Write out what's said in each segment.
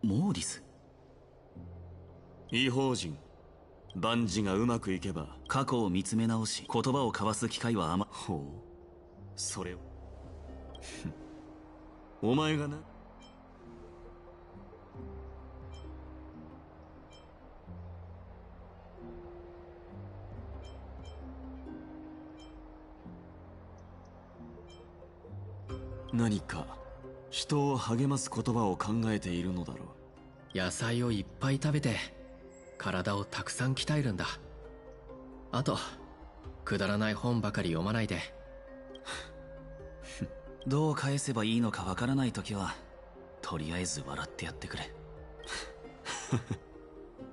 モーリス。異邦人。万事がうまくいけば過去を見つめ直し言葉を交わす機会はほう、それをお前がな。何か人を励ます言葉を考えているのだろう。野菜をいっぱい食べて体をたくさん鍛えるんだ。あとくだらない本ばかり読まないでどう返せばいいのかわからないときはとりあえず笑ってやってくれ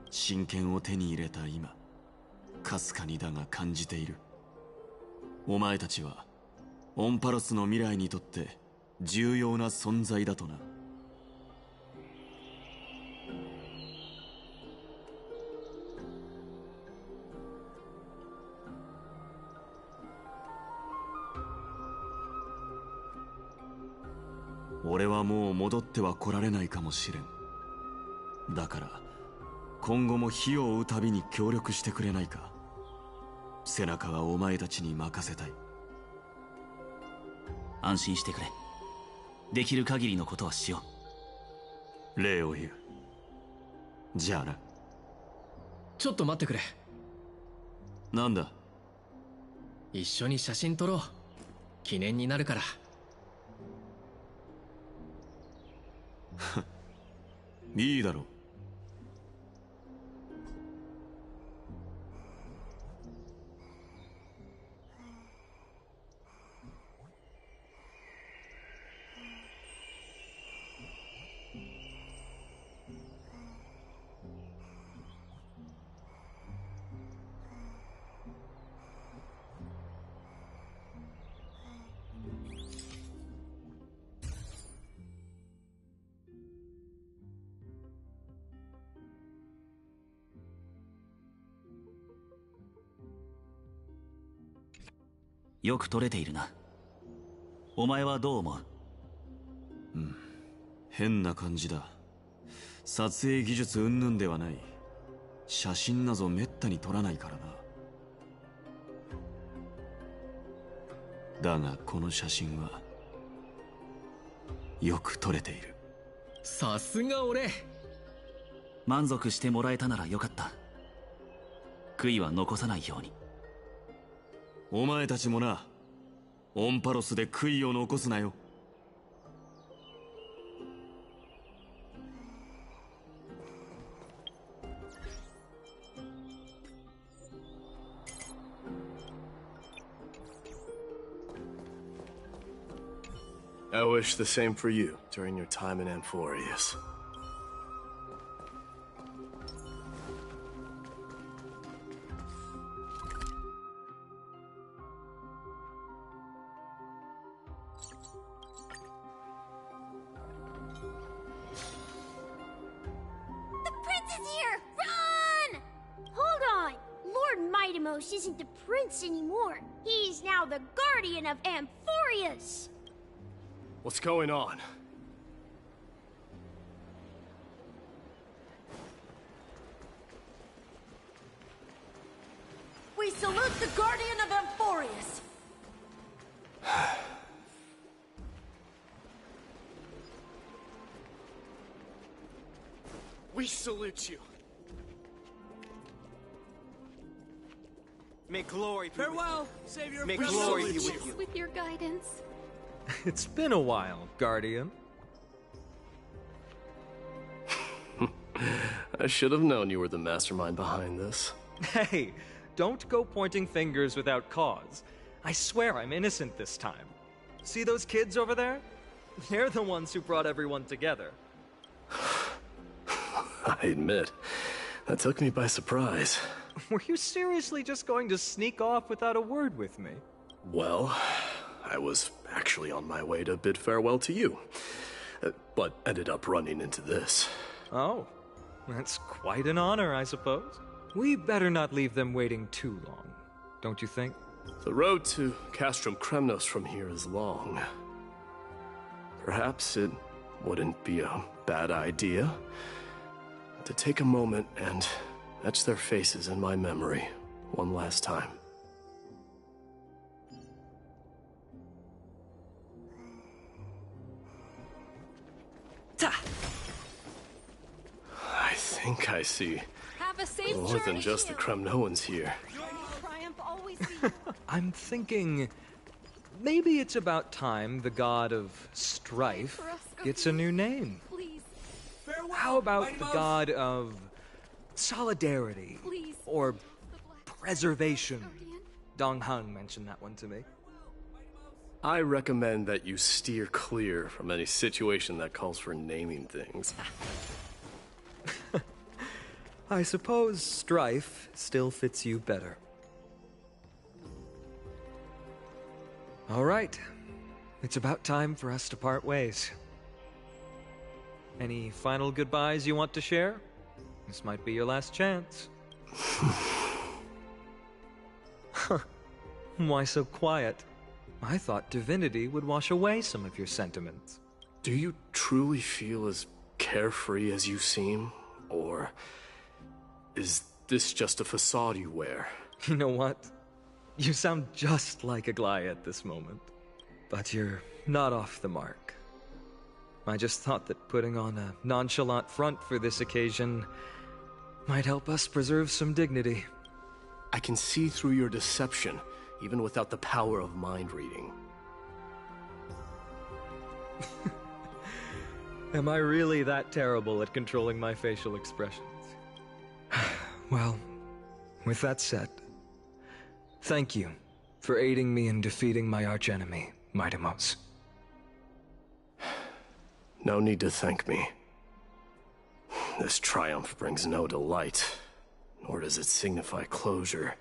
真剣を手に入れた今、かすかにだが感じている。お前たちはオンパロスの未来にとって重要な存在だとな。俺はもう戻っては来られないかもしれん。だから今後も火を追うたびに協力してくれないか。背中はお前たちに任せたい。安心してくれ。できる限りのことはしよう。礼を言う。じゃあな。ちょっと待ってくれ。なんだ。一緒に写真撮ろう。記念になるから。いいだろう。よく撮れているな。お前はどう思う？変な感じだ。撮影技術云々ではない。写真なぞめったに撮らないからな。だがこの写真はよく撮れている。さすが俺。満足してもらえたならよかった。悔いは残さないように。お前たちもな、オンパロスで悔いを残すなよ。I wish the same for you during your time in Amphorius. Isn't the prince anymore. He's now the guardian of Amphorius. What's going on? We salute the guardian of Amphorius. We salute you. May glory be farewell, Savior. May glory be with you. With your guidance. It's been a while, Guardian. I should have known you were the mastermind behind this. Hey, don't go pointing fingers without cause. I swear I'm innocent this time. See those kids over there? They're the ones who brought everyone together. I admit, that took me by surprise. Were you seriously just going to sneak off without a word with me? Well, I was actually on my way to bid farewell to you, but ended up running into this. Oh, that's quite an honor, I suppose. We better not leave them waiting too long, don't you think? The road to Castrum Kremnos from here is long. Perhaps it wouldn't be a bad idea to take a moment and etch their faces in my memory one last time. I think I see Have a safe more than journey. just the Kremnoans here. Triumph always be I'm thinking maybe it's about time the god of strife gets a new name. Please, How about the god of solidarity please. or preservation? Dong Hung mentioned that one to me. I recommend that you steer clear from any situation that calls for naming things. I suppose strife still fits you better. All right. It's about time for us to part ways. Any final goodbyes you want to share? This might be your last chance. Why so quiet? I thought divinity would wash away some of your sentiments. Do you truly feel as carefree as you seem? Or is this just a facade you wear? You know what? You sound just like Aglaia at this moment. But you're not off the mark. I just thought that putting on a nonchalant front for this occasion might help us preserve some dignity. I can see through your deception, even without the power of mind reading. Am I really that terrible at controlling my facial expressions? Well, with that said, thank you for aiding me in defeating my archenemy, Mightimos. No need to thank me. This triumph brings no delight, nor does it signify closure.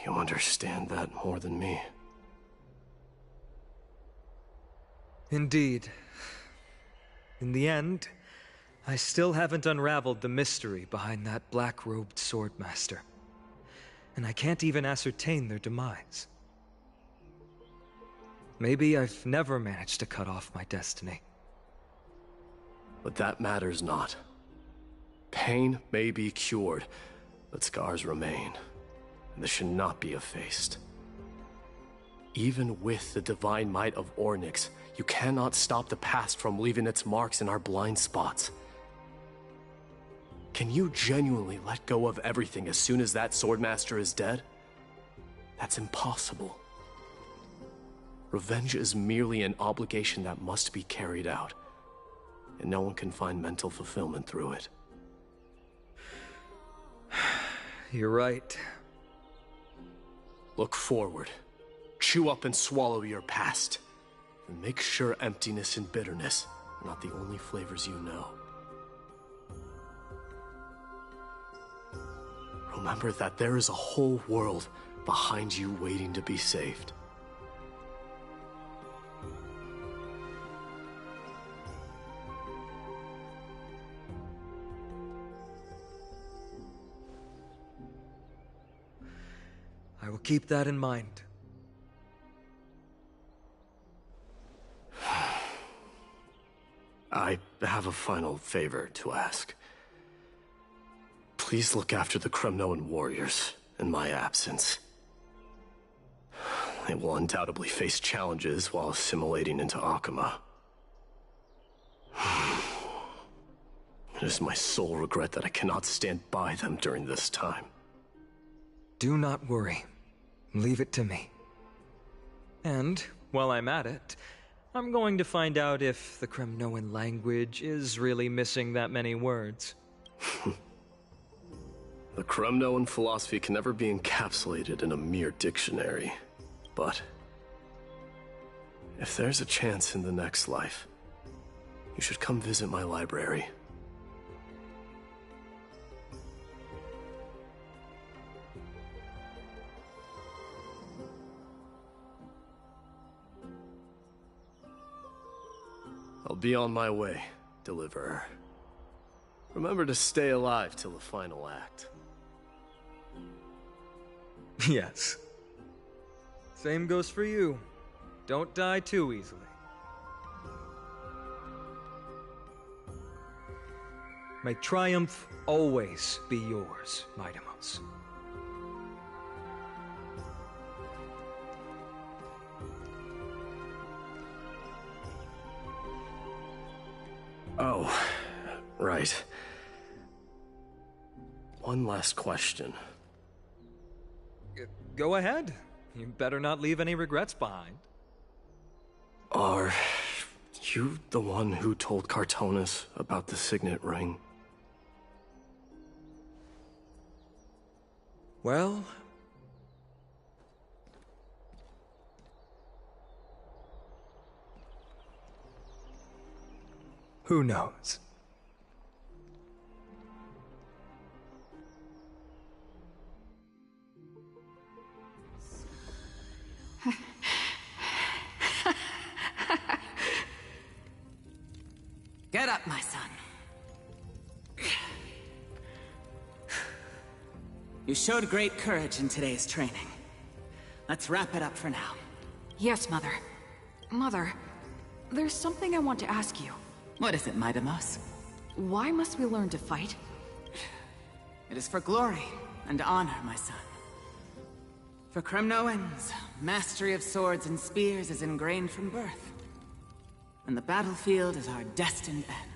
You understand that more than me. Indeed. In the end, I still haven't unraveled the mystery behind that black-robed swordmaster. And I can't even ascertain their demise. Maybe I've never managed to cut off my destiny. But that matters not. Pain may be cured, but scars remain, and this should not be effaced. Even with the divine might of Ornyx, you cannot stop the past from leaving its marks in our blind spots. Can you genuinely let go of everything as soon as that swordmaster is dead? That's impossible. Revenge is merely an obligation that must be carried out, and no one can find mental fulfillment through it. You're right. Look forward. Chew up and swallow your past. And make sure emptiness and bitterness are not the only flavors you know. Remember that there is a whole world behind you waiting to be saved. I will keep that in mind. I have a final favor to ask. Please look after the Kremnoan warriors in my absence. They will undoubtedly face challenges while assimilating into Akama. It is my sole regret that I cannot stand by them during this time. Do not worry. Leave it to me. And, while I'm at it, I'm going to find out if the Kremnoan language is really missing that many words. The Kremnoan philosophy can never be encapsulated in a mere dictionary. But if there's a chance in the next life, you should come visit my library. I'll be on my way, Deliverer. Remember to stay alive till the final act. Yes. Same goes for you. Don't die too easily. May triumph always be yours, Mightimos. Oh, right. One last question. Go ahead. You better not leave any regrets behind. Are you the one who told Cartonis about the signet ring? Well... who knows? Get up, my son. You showed great courage in today's training. Let's wrap it up for now. Yes, Mother. Mother, there's something I want to ask you. What is it, Mightimos? Why must we learn to fight? It is for glory and honor, my son. For Kremnoans, mastery of swords and spears is ingrained from birth. And the battlefield is our destined end.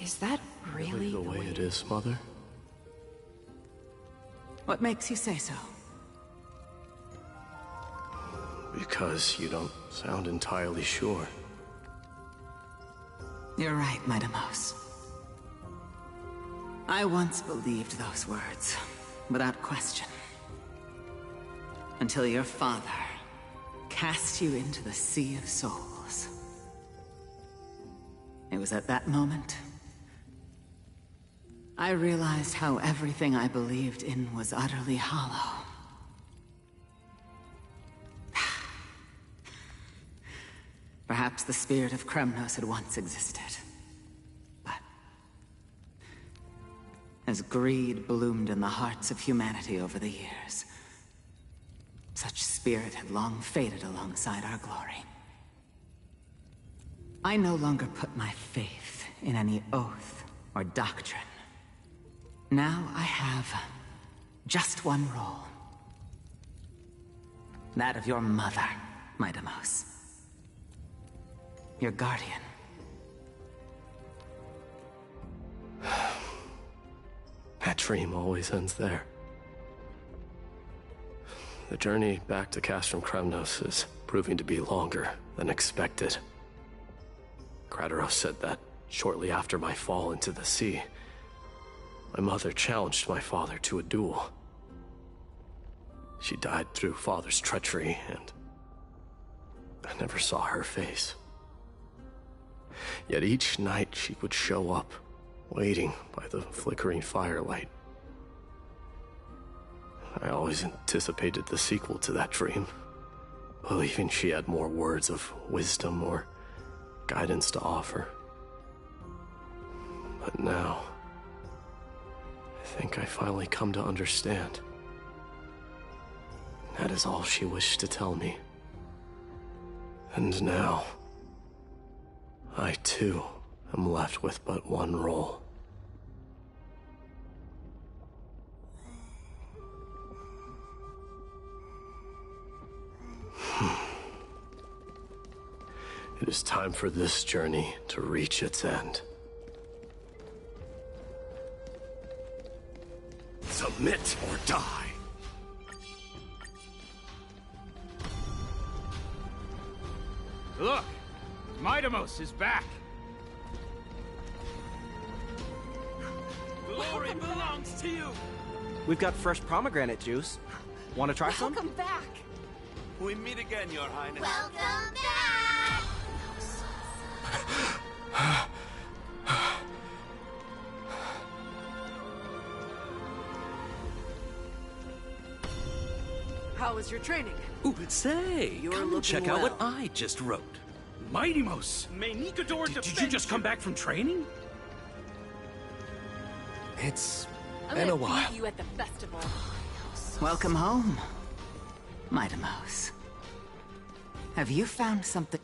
Is that really the way it is, Mother? What makes you say so? Because you don't sound entirely sure. You're right, Mightimos. I once believed those words, without question. Until your father cast you into the Sea of Souls. It was at that moment I realized how everything I believed in was utterly hollow. Perhaps the spirit of Kremnos had once existed. But as greed bloomed in the hearts of humanity over the years, such spirit had long faded alongside our glory. I no longer put my faith in any oath or doctrine. Now I have just one role. That of your mother, Mightimos. Your guardian. That dream always ends there. The journey back to Castrum Kremnos is proving to be longer than expected. Krateros said that shortly after my fall into the sea, my mother challenged my father to a duel. She died through father's treachery, and I never saw her face. Yet each night she would show up, waiting by the flickering firelight. I always anticipated the sequel to that dream, believing she had more words of wisdom or guidance to offer. But now, I think I finally come to understand. That is all she wished to tell me. And now, I too am left with but one role. It is time for this journey to reach its end. Submit or die. Look! Mightimos is back! Glory belongs to you! We've got fresh pomegranate juice. Want to try some? Welcome back! We meet again, Your Highness. Welcome back! How was your training? Ooh, say, You're come looking check out what well. I just wrote. Mightimos! May Nikador Did you just come back from training? It's I'm been a gonna while. beat you at the festival. Welcome home, Mightimos. Have you found something?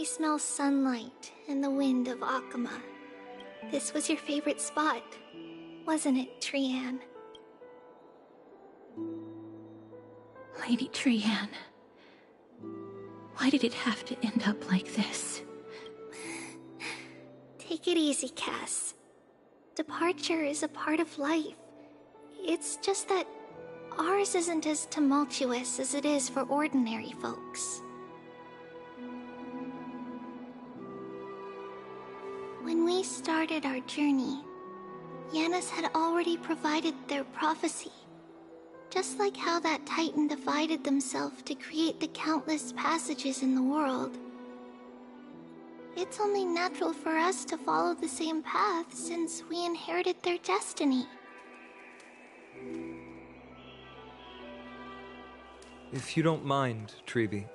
We smell sunlight and the wind of Akama. This was your favorite spot, wasn't it, Trianne? Lady Trianne. Why did it have to end up like this? Take it easy, Cass. Departure is a part of life. It's just that ours isn't as tumultuous as it is for ordinary folks. When we started our journey, Yanis had already provided their prophecy. Just like how that Titan divided themselves to create the countless passages in the world. It's only natural for us to follow the same path since we inherited their destiny. If you don't mind, Treevee,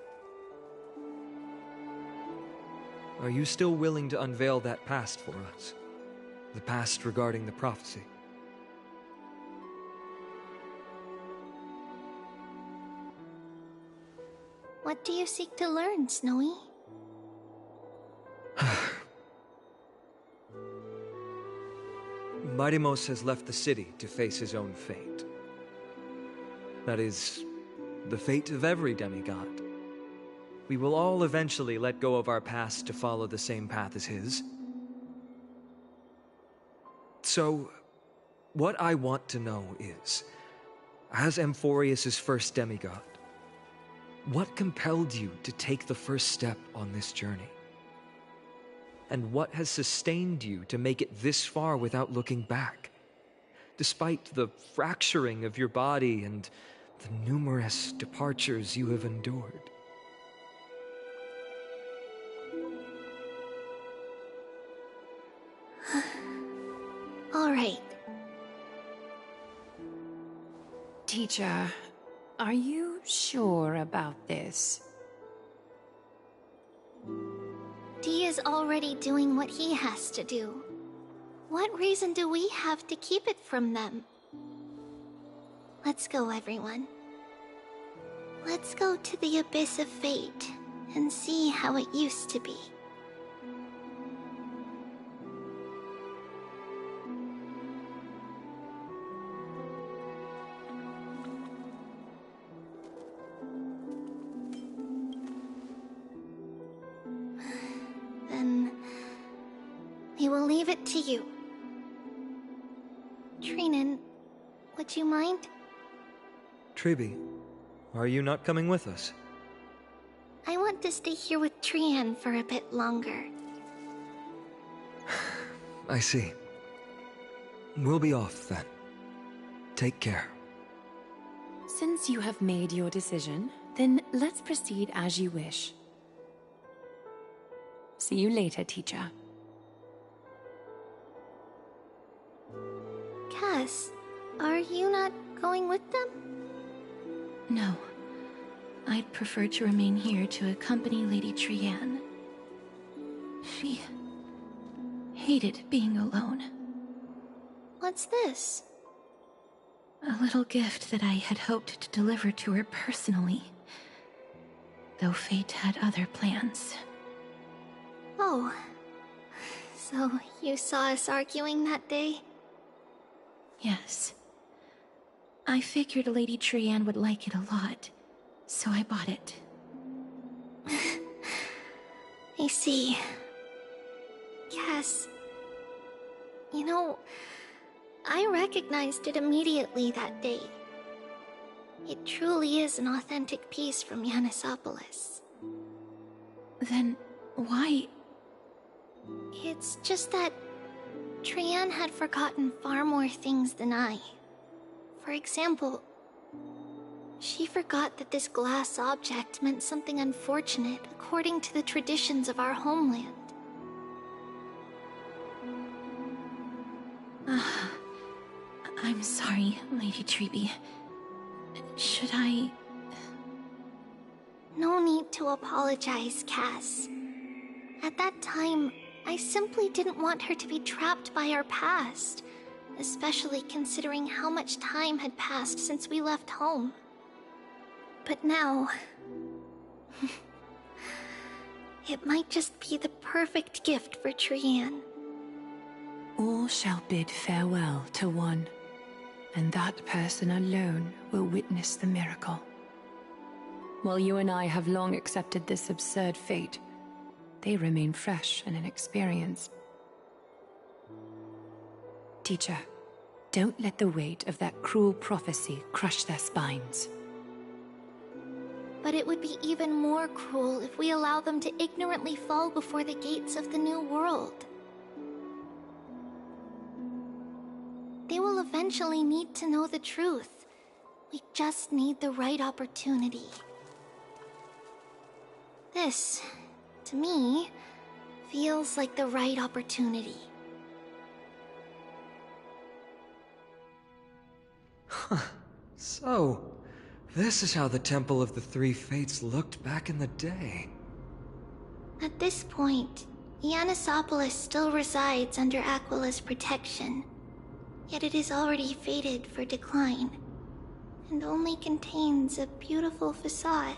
are you still willing to unveil that past for us? The past regarding the prophecy? What do you seek to learn, Snowy? Mightimos has left the city to face his own fate. That is, the fate of every demigod. We will all eventually let go of our past to follow the same path as his. So, what I want to know is, as Amphorius' first demigod, what compelled you to take the first step on this journey? And what has sustained you to make it this far without looking back? Despite the fracturing of your body and the numerous departures you have endured. All right. Teacher, are you sure about this? Dee is already doing what he has to do. What reason do we have to keep it from them? Let's go, everyone. Let's go to the abyss of fate and see how it used to be. Then we will leave it to you. Trinan, would you mind? Treevee, are you not coming with us? I want to stay here with Trian for a bit longer. I see. We'll be off then. Take care. Since you have made your decision, then let's proceed as you wish. See you later, teacher. Cass, are you not going with them? No. I'd prefer to remain here to accompany Lady Trianne. She hated being alone. What's this? A little gift that I had hoped to deliver to her personally, though fate had other plans. Oh. So you saw us arguing that day? Yes. I figured Lady Trianne would like it a lot, so I bought it. I see. Cass, you know, I recognized it immediately that day. It truly is an authentic piece from Yanisopolis. Then why? It's just that Trianne had forgotten far more things than I. For example, she forgot that this glass object meant something unfortunate according to the traditions of our homeland. I'm sorry, Lady Treevee. Should I... No need to apologize, Cass. At that time, I simply didn't want her to be trapped by our past, especially considering how much time had passed since we left home. But now... It might just be the perfect gift for Trianne. All shall bid farewell to one, and that person alone will witness the miracle. While you and I have long accepted this absurd fate, they remain fresh and inexperienced. Teacher, don't let the weight of that cruel prophecy crush their spines. But it would be even more cruel if we allow them to ignorantly fall before the gates of the new world. They will eventually need to know the truth. We just need the right opportunity. This, to me, feels like the right opportunity. So, this is how the Temple of the Three Fates looked back in the day. At this point, Yannisopolis still resides under Aquila's protection, yet it is already fated for decline, and only contains a beautiful facade.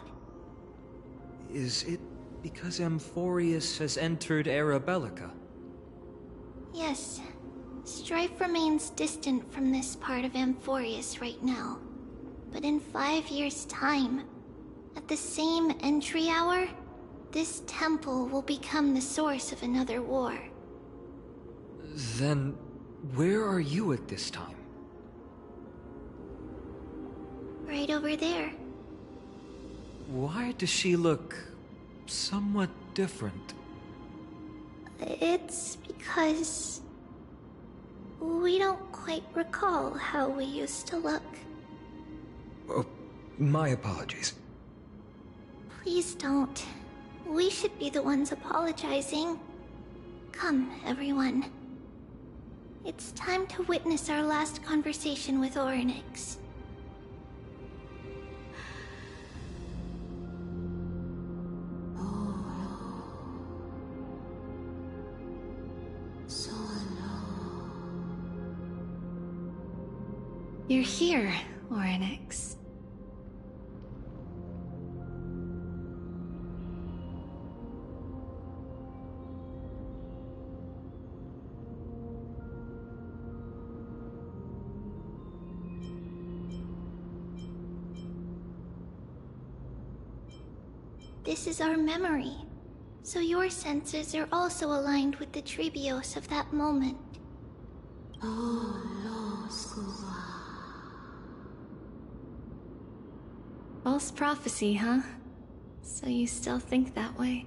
Is it because Amphorius has entered Era Bellica? Yes, strife remains distant from this part of Amphorius right now. But in 5 years' time, at the same entry hour, this temple will become the source of another war. Then, where are you at this time? Right over there. Why does she look somewhat different? It's because we don't quite recall how we used to look. Oh, my apologies. Please don't. We should be the ones apologizing. Come, everyone. It's time to witness our last conversation with Orynyx. You're here, Orynyx. This is our memory, so your senses are also aligned with the Trebios of that moment. False prophecy, huh? So you still think that way?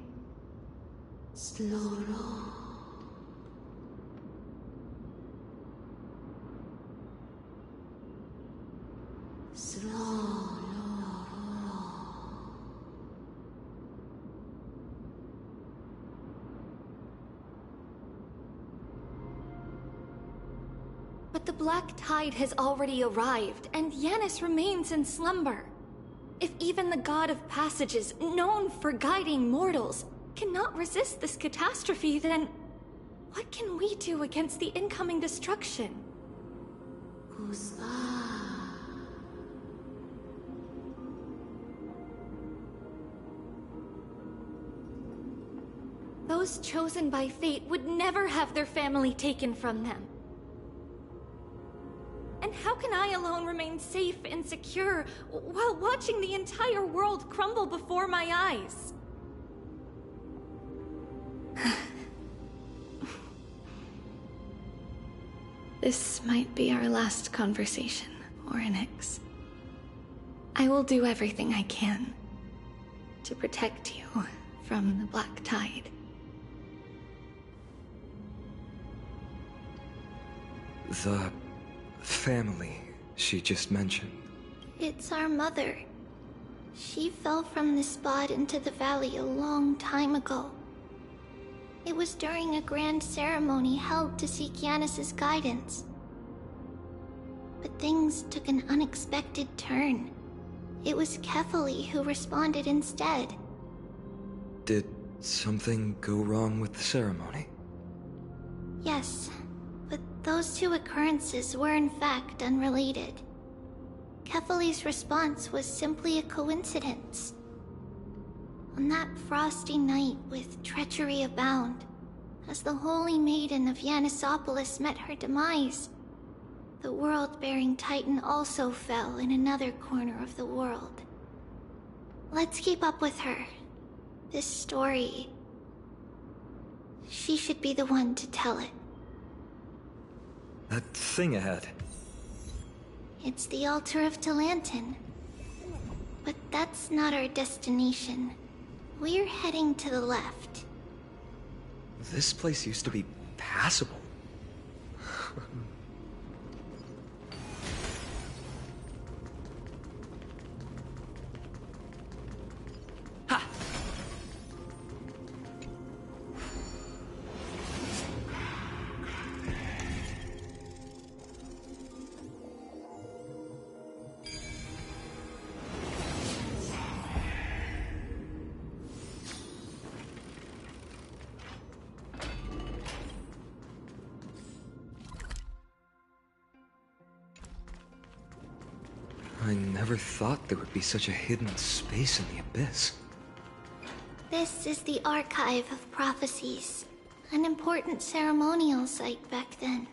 But the Black Tide has already arrived, and Yanis remains in slumber. If even the God of Passages, known for guiding mortals, cannot resist this catastrophe, then what can we do against the incoming destruction? Those chosen by fate would never have their family taken from them. And how can I alone remain safe and secure while watching the entire world crumble before my eyes? This might be our last conversation, Orynyx. I will do everything I can to protect you from the Black Tide. The family she just mentioned. It's our mother. She fell from this spot into the valley a long time ago. It was during a grand ceremony held to seek Yanis's guidance. But things took an unexpected turn. It was Kefali who responded instead. Did something go wrong with the ceremony? Yes, but those two occurrences were in fact unrelated. Kefali's response was simply a coincidence. On that frosty night with treachery abound, as the holy maiden of Yanisopolis met her demise, the world-bearing titan also fell in another corner of the world. Let's keep up with her. This story... she should be the one to tell it. That thing ahead. It's the altar of Talantin. But that's not our destination. We're heading to the left. This place used to be passable. I never thought there would be such a hidden space in the Abyss. This is the Archive of Prophecies, an important ceremonial site back then.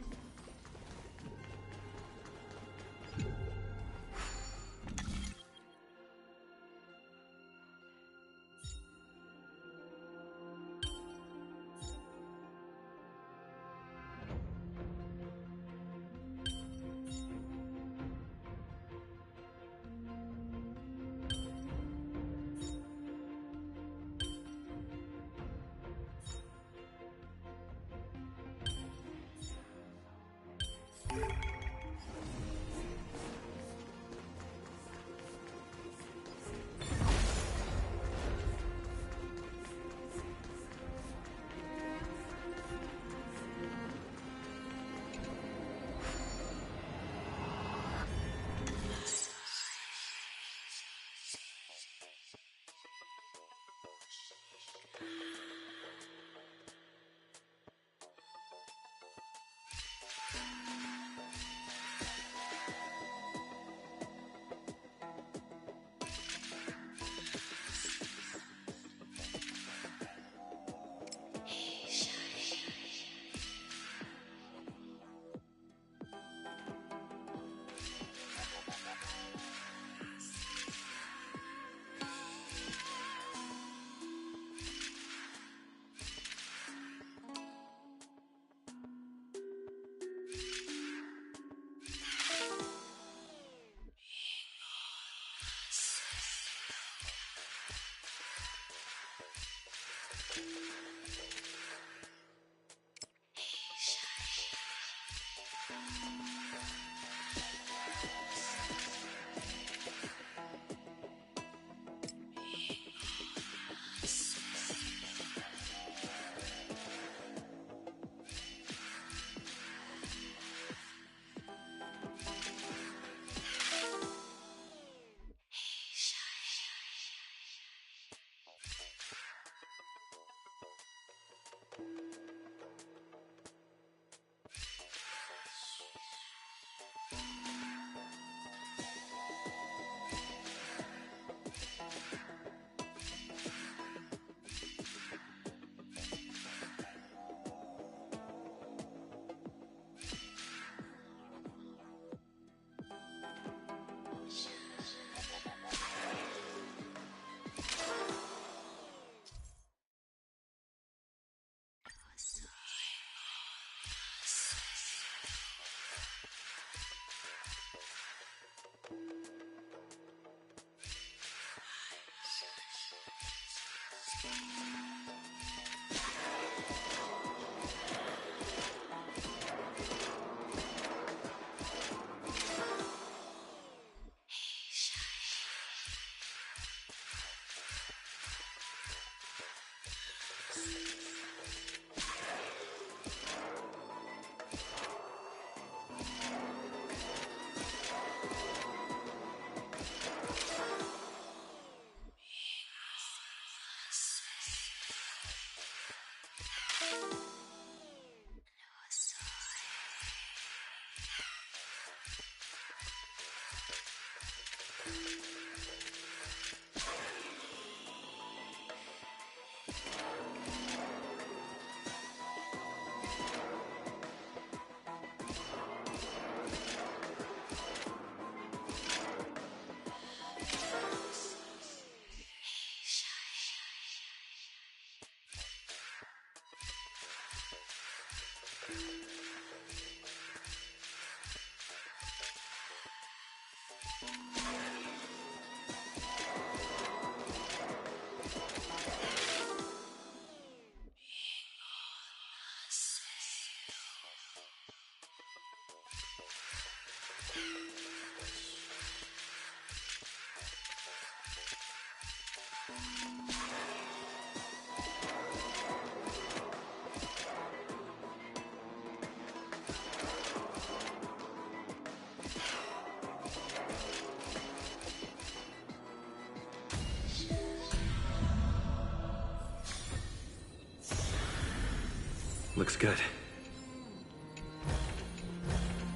Looks good.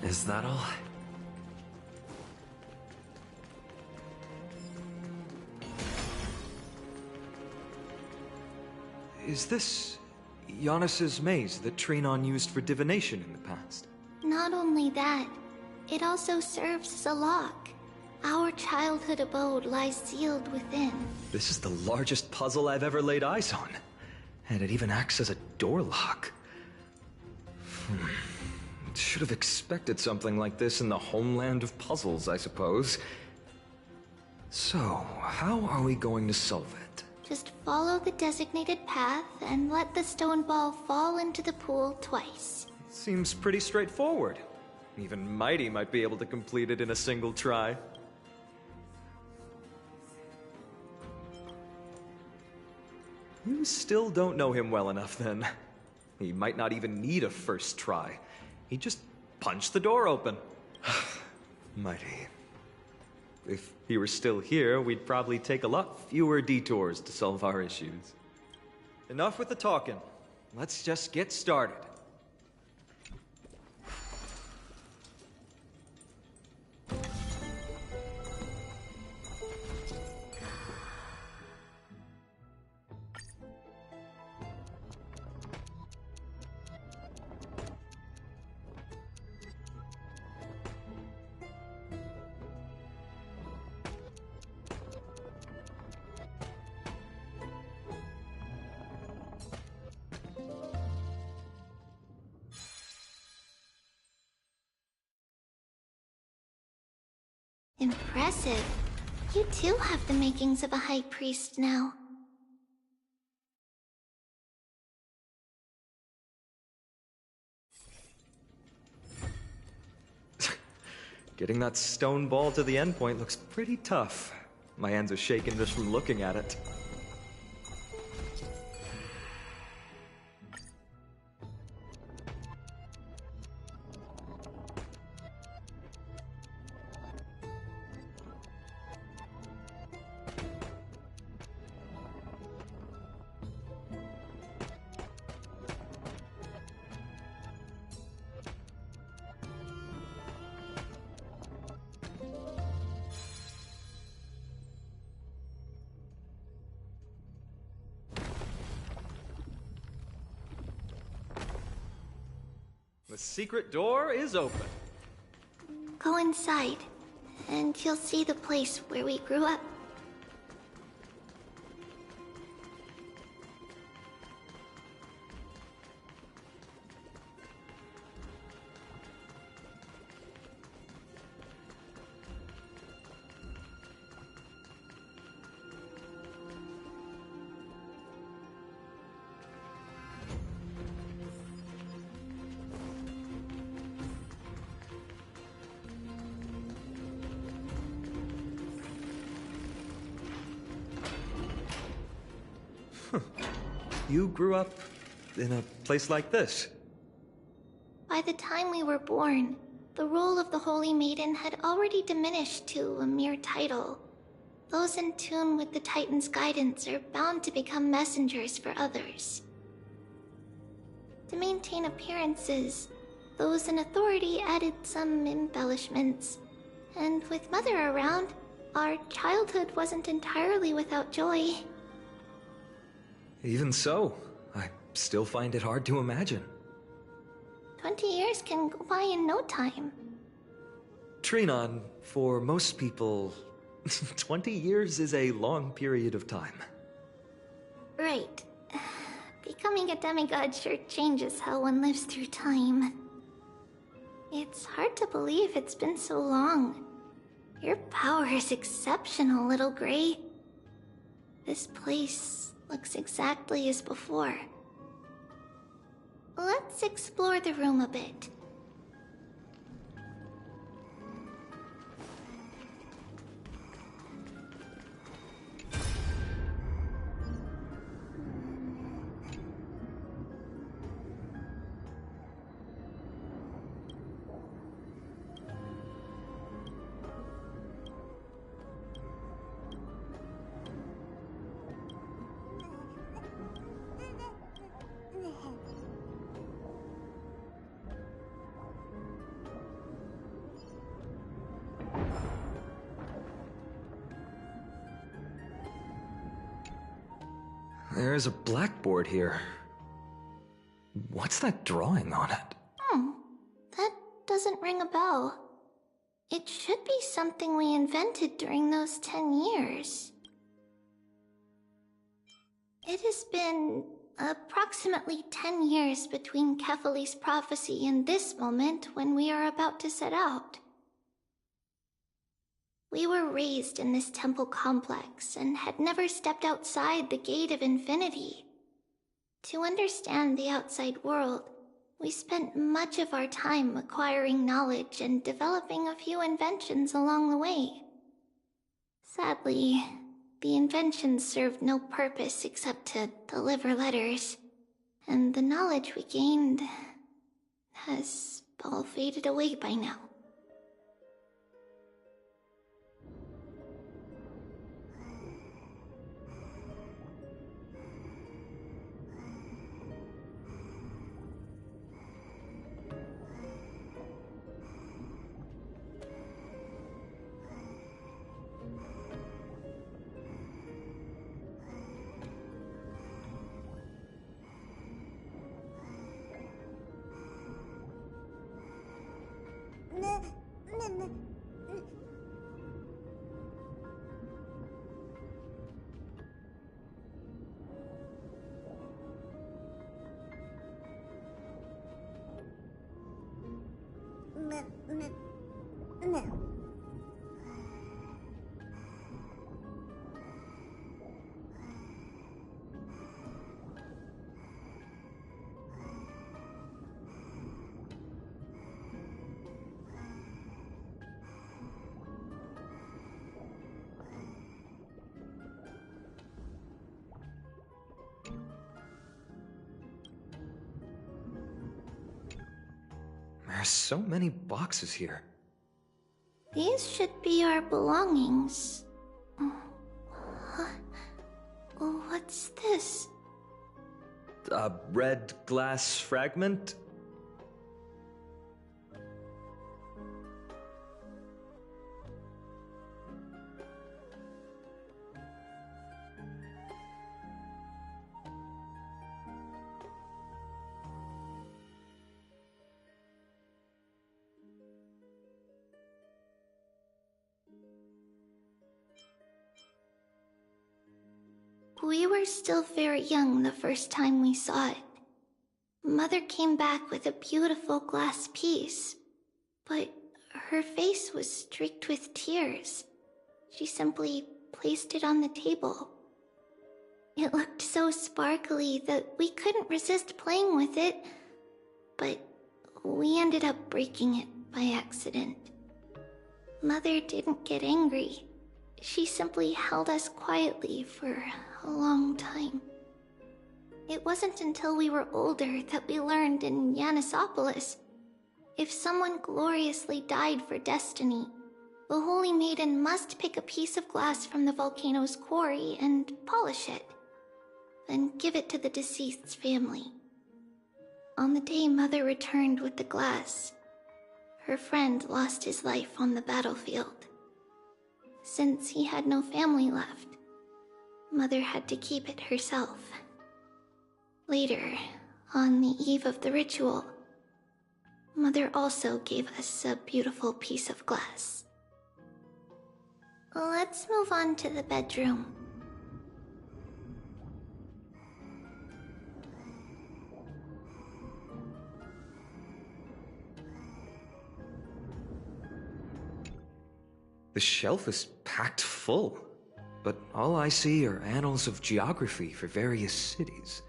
Is that all? Is this Giannis's maze that Trinon used for divination in the past? Not only that, it also serves as a lock. Our childhood abode lies sealed within. This is the largest puzzle I've ever laid eyes on. And it even acts as a door lock. Should have expected something like this in the homeland of puzzles, I suppose. So, how are we going to solve it? Just follow the designated path and let the stone ball fall into the pool twice. Seems pretty straightforward. Even Mighty might be able to complete it in a single try. You still don't know him well enough, then. He might not even need a first try. He just punched the door open. Mighty. If he were still here, we'd probably take a lot fewer detours to solve our issues. Enough with the talking. Let's just get started. Impressive. You too have the makings of a high priest now. Getting that stone ball to the endpoint looks pretty tough. My hands are shaking just from looking at it. The secret door is open. Go inside, and you'll see the place where we grew up. You grew up in a place like this? By the time we were born, the role of the Holy Maiden had already diminished to a mere title. Those in tune with the Titan's guidance are bound to become messengers for others. To maintain appearances, those in authority added some embellishments. And with Mother around, our childhood wasn't entirely without joy. Even so, I still find it hard to imagine. 20 years can go by in no time. Trinon, for most people, 20 years is a long period of time. Right. Becoming a demigod sure changes how one lives through time. It's hard to believe it's been so long. Your power is exceptional, little Gray. This place looks exactly as before. Let's explore the room a bit. There's a blackboard here. What's that drawing on it? That doesn't ring a bell. It should be something we invented during those 10 years. It has been approximately 10 years between Kefali's prophecy and this moment when we are about to set out. We were raised in this temple complex and had never stepped outside the gate of infinity. To understand the outside world, we spent much of our time acquiring knowledge and developing a few inventions along the way. Sadly, the inventions served no purpose except to deliver letters, and the knowledge we gained has all faded away by now. There's so many boxes here. These should be our belongings. What's this? A red glass fragment? We were still very young the first time we saw it. Mother came back with a beautiful glass piece, but her face was streaked with tears. She simply placed it on the table. It looked so sparkly that we couldn't resist playing with it, but we ended up breaking it by accident. Mother didn't get angry. She simply held us quietly for a long time. It wasn't until we were older that we learned in Yanisopolis, if someone gloriously died for destiny, the Holy Maiden must pick a piece of glass from the volcano's quarry and polish it, then give it to the deceased's family. On the day Mother returned with the glass, her friend lost his life on the battlefield. Since he had no family left, Mother had to keep it herself. Later, on the eve of the ritual, Mother also gave us a beautiful piece of glass. Let's move on to the bedroom. The shelf is packed full, but all I see are annals of geography for various cities.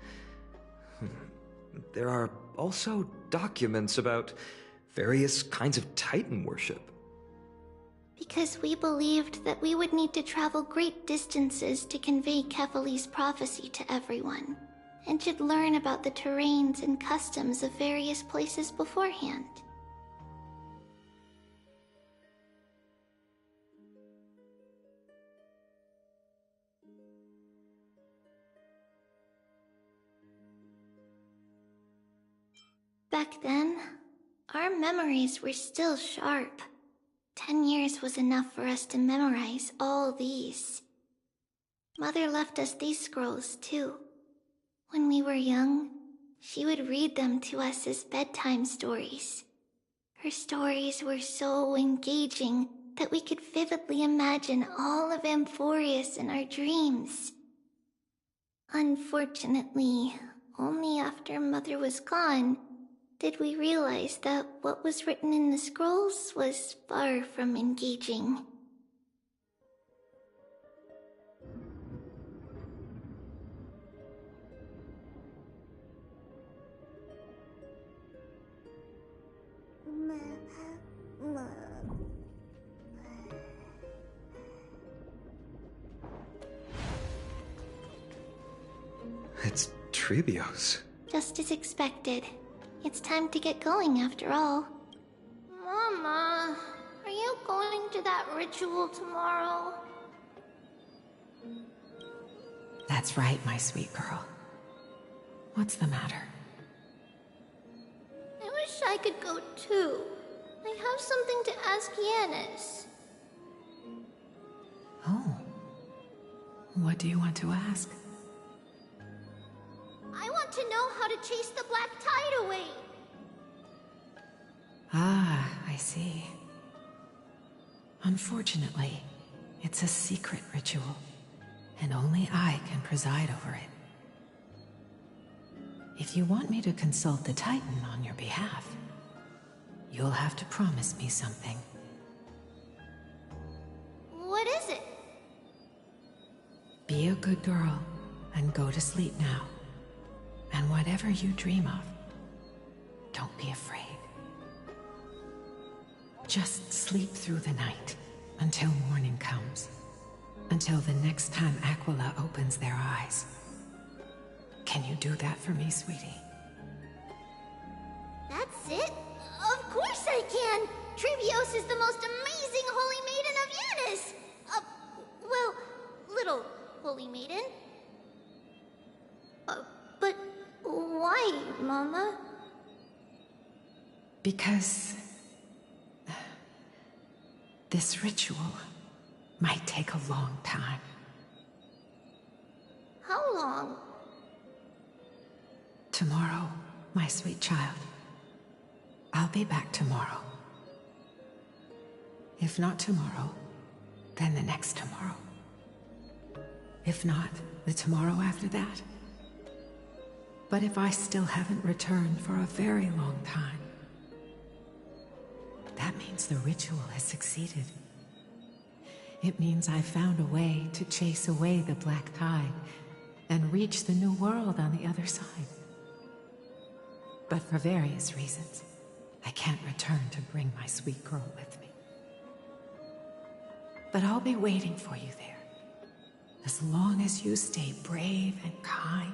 There are also documents about various kinds of Titan worship. Because we believed that we would need to travel great distances to convey Kefali's prophecy to everyone, and should learn about the terrains and customs of various places beforehand. Back then, our memories were still sharp. 10 years was enough for us to memorize all these. Mother left us these scrolls, too. When we were young, she would read them to us as bedtime stories. Her stories were so engaging that we could vividly imagine all of Amphorius in our dreams. Unfortunately, only after Mother was gone did we realize that what was written in the scrolls was far from engaging. It's Trebios. Just as expected. It's time to get going after all. Mama, are you going to that ritual tomorrow? That's right, my sweet girl. What's the matter? I wish I could go too. I have something to ask Yanis. Oh. What do you want to ask? I want to know how to chase the black tide away. Ah, I see. Unfortunately, it's a secret ritual, and only I can preside over it. If you want me to consult the Titan on your behalf, you'll have to promise me something. What is it? Be a good girl and go to sleep now. And whatever you dream of, don't be afraid. Just sleep through the night until morning comes. Until the next time Aquila opens their eyes. Can you do that for me, sweetie? That's it? Of course I can! Trebios is the most amazing holy maiden of Yanis! Well, little holy maiden. But why, Mama? Because this ritual might take a long time. How long? Tomorrow, my sweet child. I'll be back tomorrow. If not tomorrow, then the next tomorrow. If not, the tomorrow after that. But if I still haven't returned for a very long time, that means the ritual has succeeded. It means I found a way to chase away the black tide and reach the new world on the other side. But for various reasons, I can't return to bring my sweet girl with me. But I'll be waiting for you there. As long as you stay brave and kind,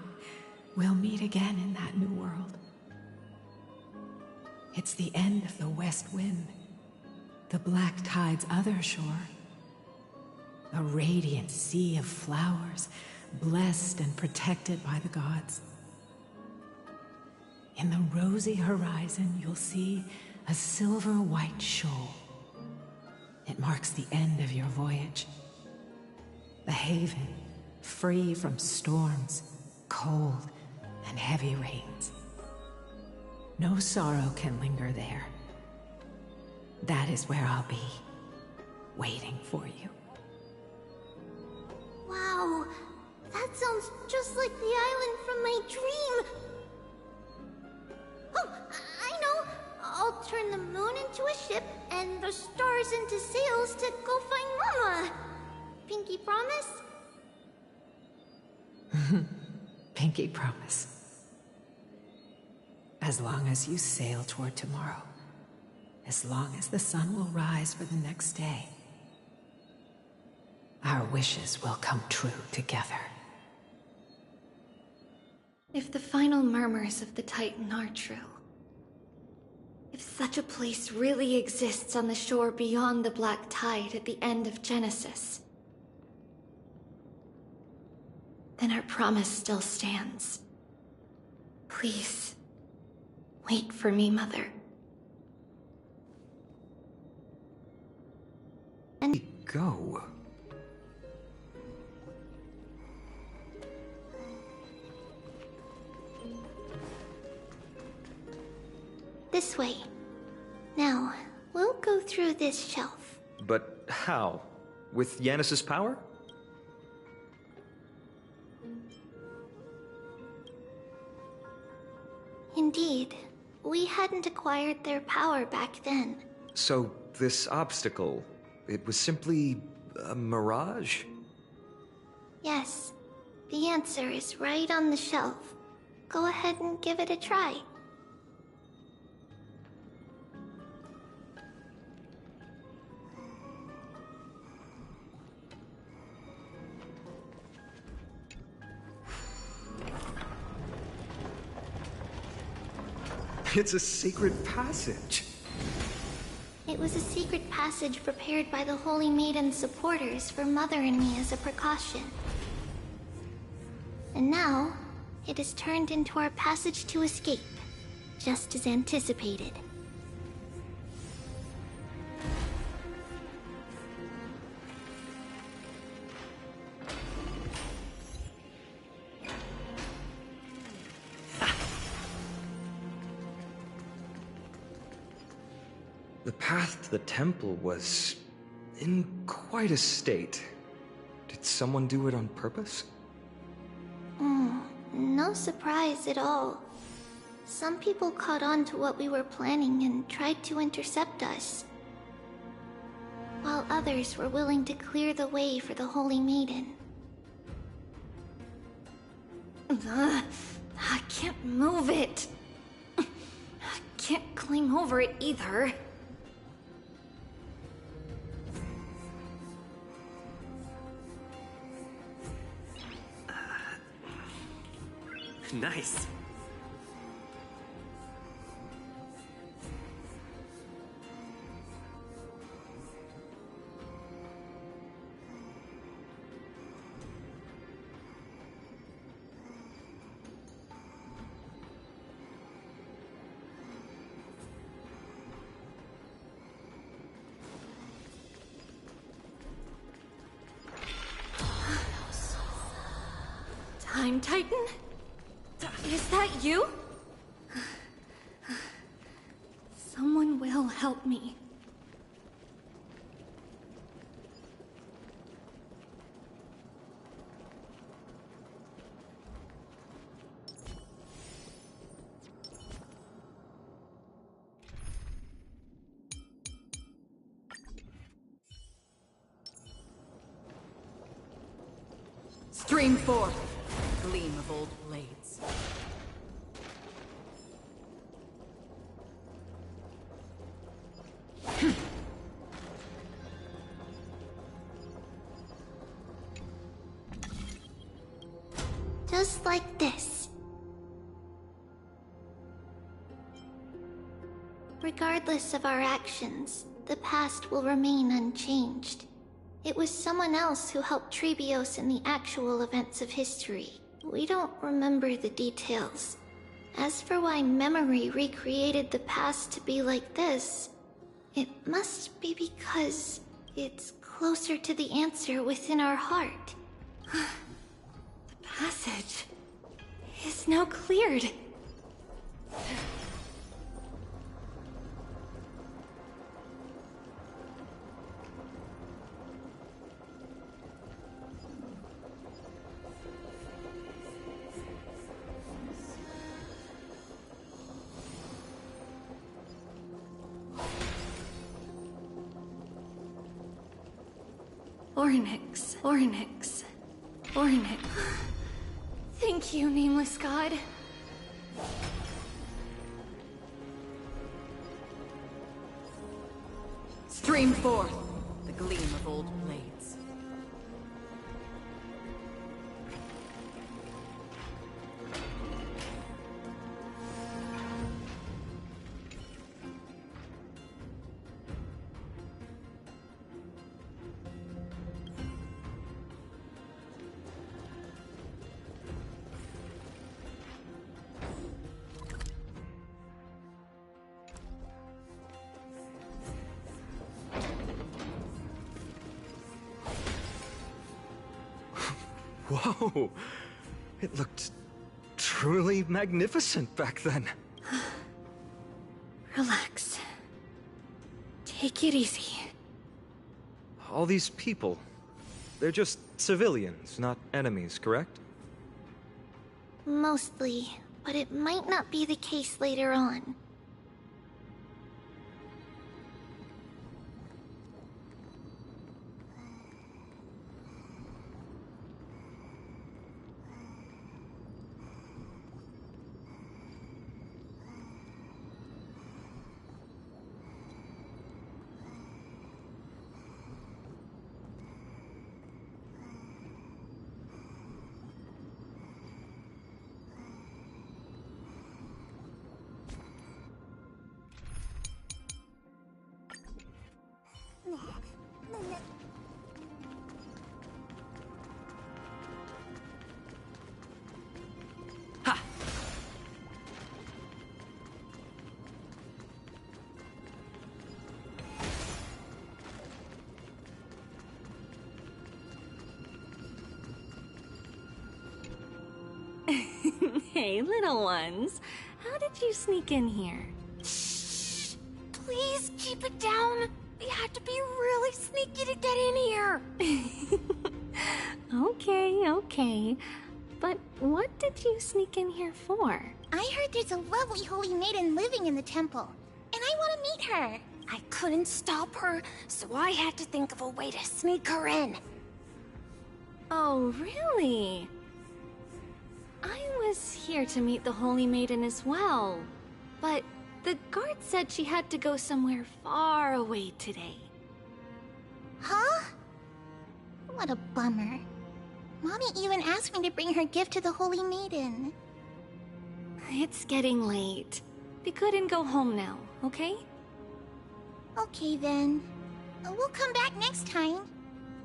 we'll meet again in that new world. It's the end of the West Wind, the black tide's other shore. A radiant sea of flowers, blessed and protected by the gods. In the rosy horizon, you'll see a silver-white shoal. It marks the end of your voyage. A haven, free from storms, cold, and heavy rains. No sorrow can linger there. That is where I'll be, waiting for you. Wow, that sounds just like the island from my dream. Oh, I know. I'll turn turn the moon into a ship and the stars into sails to go find Mama. Pinky promise? Pinky promise. As long as you sail toward tomorrow, as long as the sun will rise for the next day, our wishes will come true together. If the final murmurs of the Titan are true, if such a place really exists on the shore beyond the Black Tide at the end of Genesis, then our promise still stands. Please, wait for me, Mother. And go. This way. Now, we'll go through this shelf. But how? With Yanis's power? Indeed. We hadn't acquired their power back then. So, this obstacle, it was simply a mirage? Yes. The answer is right on the shelf. Go ahead and give it a try. It's a sacred passage. It was a secret passage prepared by the Holy Maiden's supporters for Mother and me as a precaution. And now, it has turned into our passage to escape, just as anticipated. The path to the temple was in quite a state. Did someone do it on purpose? No surprise at all. Some people caught on to what we were planning and tried to intercept us, while others were willing to clear the way for the Holy Maiden. I can't move it. I can't climb over it either. Nice. Time Titan? Is that you? Someone will help me. Stream forth, gleam of old blades. Just like this. Regardless of our actions, the past will remain unchanged. It was someone else who helped Trebios in the actual events of history. We don't remember the details. As for why memory recreated the past to be like this, it must be because it's closer to the answer within our heart. The passage is now cleared. Ornyx, Ornyx, Ornyx. Thank you, nameless god. Stream forth the gleam of old blades. Whoa! It looked truly magnificent back then. Relax. Take it easy. All these people, they're just civilians, not enemies, correct? Mostly, but it might not be the case later on. Hey, little ones. How did you sneak in here? Shh! Please keep it down. We had to be really sneaky to get in here. Okay. But what did you sneak in here for? I heard there's a lovely holy maiden living in the temple, and I want to meet her. I couldn't stop her, so I had to think of a way to sneak her in. Oh, really? I was here to meet the Holy Maiden as well, but the guard said she had to go somewhere far away today. Huh? What a bummer. Mommy even asked me to bring her gift to the Holy Maiden. It's getting late. We couldn't go home now, okay? Okay then. We'll come back next time.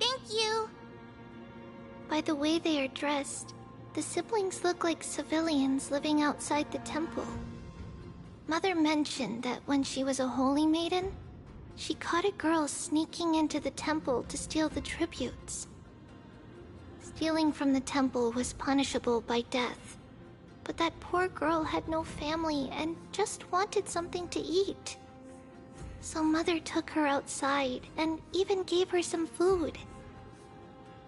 Thank you. By the way they are dressed, the siblings look like civilians living outside the temple. Mother mentioned that when she was a holy maiden, she caught a girl sneaking into the temple to steal the tributes. Stealing from the temple was punishable by death, but that poor girl had no family and just wanted something to eat. So Mother took her outside and even gave her some food.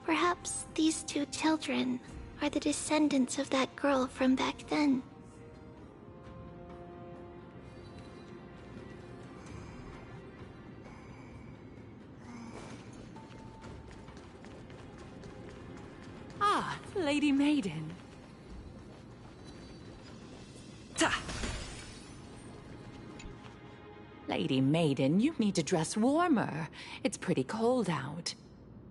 Perhaps these two children are the descendants of that girl from back then. Ah, Lady Maiden. Ta! Lady Maiden, you need to dress warmer. It's pretty cold out.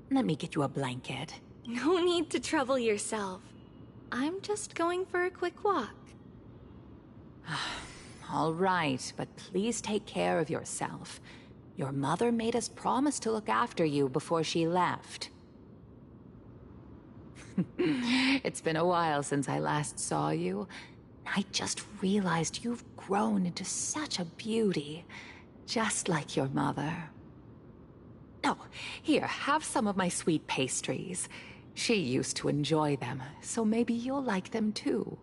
Let me get you a blanket. No need to trouble yourself. I'm just going for a quick walk. All right, but please take care of yourself. Your mother made us promise to look after you before she left. It's been a while since I last saw you. I just realized you've grown into such a beauty, just like your mother. Oh, here, have some of my sweet pastries. She used to enjoy them, so maybe you'll like them too.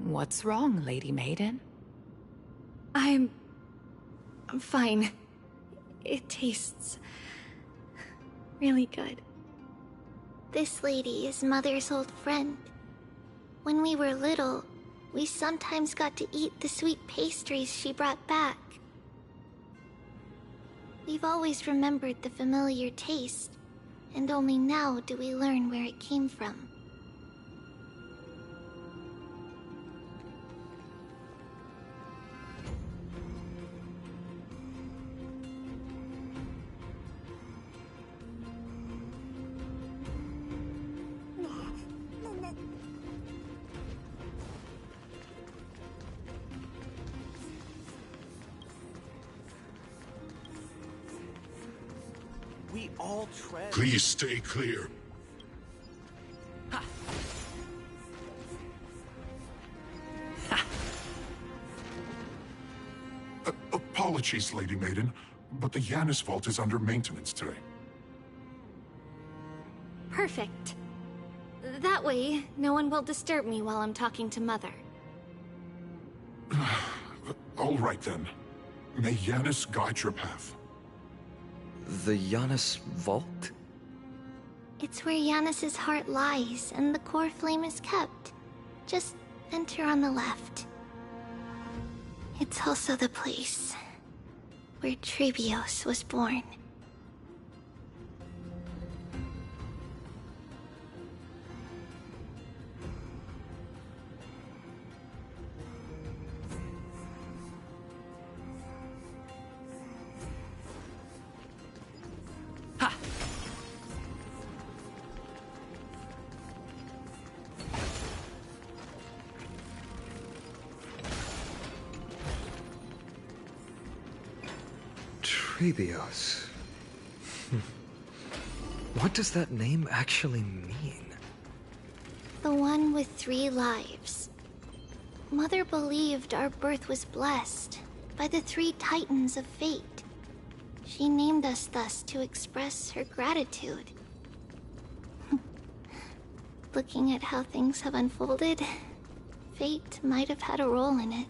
What's wrong, Lady Maiden? I'm fine. It tastes really good. This lady is Mother's old friend. When we were little, we sometimes got to eat the sweet pastries she brought back. We've always remembered the familiar taste, and only now do we learn where it came from. We all tread. Please stay clear. Apologies, Lady Maiden, but the Yanis Vault is under maintenance today. Perfect. That way, no one will disturb me while I'm talking to Mother. All right then. May Yanis guide your path. The Yanis Vault? It's where Yanis's heart lies, and the core flame is kept. Just enter on the left. It's also the place where Trebios was born. Trebios. What does that name actually mean? The one with 3 lives. Mother believed our birth was blessed by the 3 titans of fate. She named us thus to express her gratitude. Looking at how things have unfolded, fate might have had a role in it.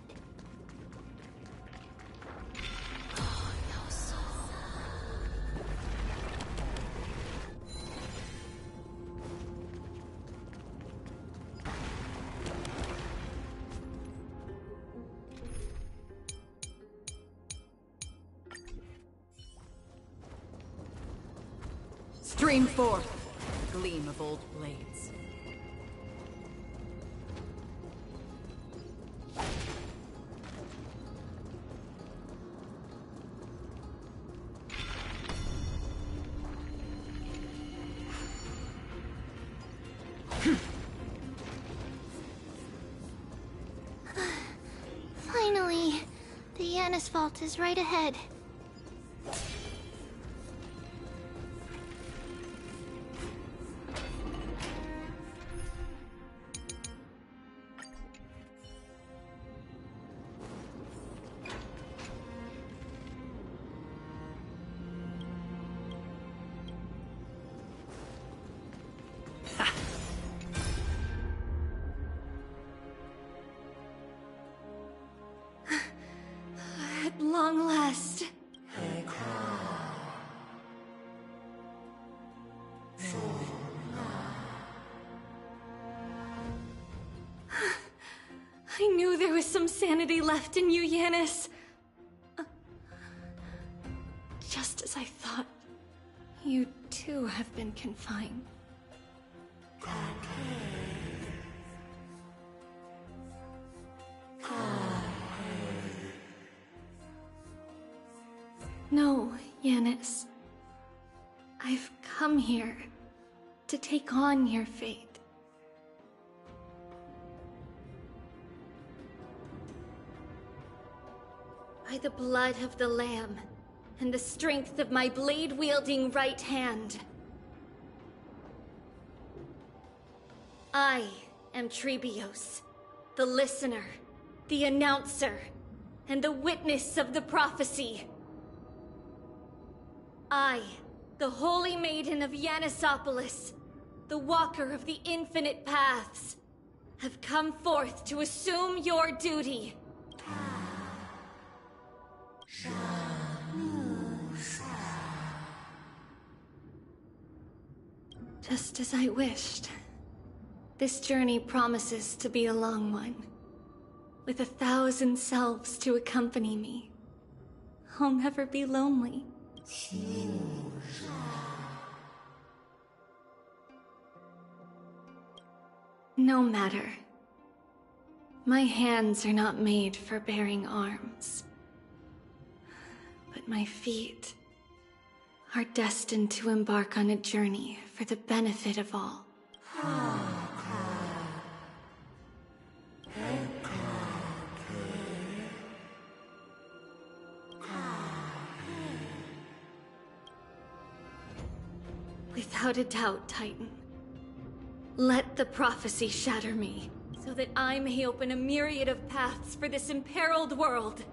Stream forth, gleam of old blades. Finally, the Yanis Vault is right ahead. At long last. I knew there was some sanity left in you, Yanis. Just as I thought, you too have been confined. No, Yanis. I've come here to take on your fate. By the blood of the Lamb and the strength of my blade-wielding right hand, I am Trebios, the listener, the announcer, and the witness of the prophecy. I, the Holy Maiden of Yanisopolis, the Walker of the Infinite Paths, have come forth to assume your duty. Just as I wished. This journey promises to be a long one, with 1,000 selves to accompany me. I'll never be lonely. No matter. My hands are not made for bearing arms. But my feet are destined to embark on a journey for the benefit of all. Without a doubt, Titan. Let the prophecy shatter me, so that I may open a myriad of paths for this imperiled world.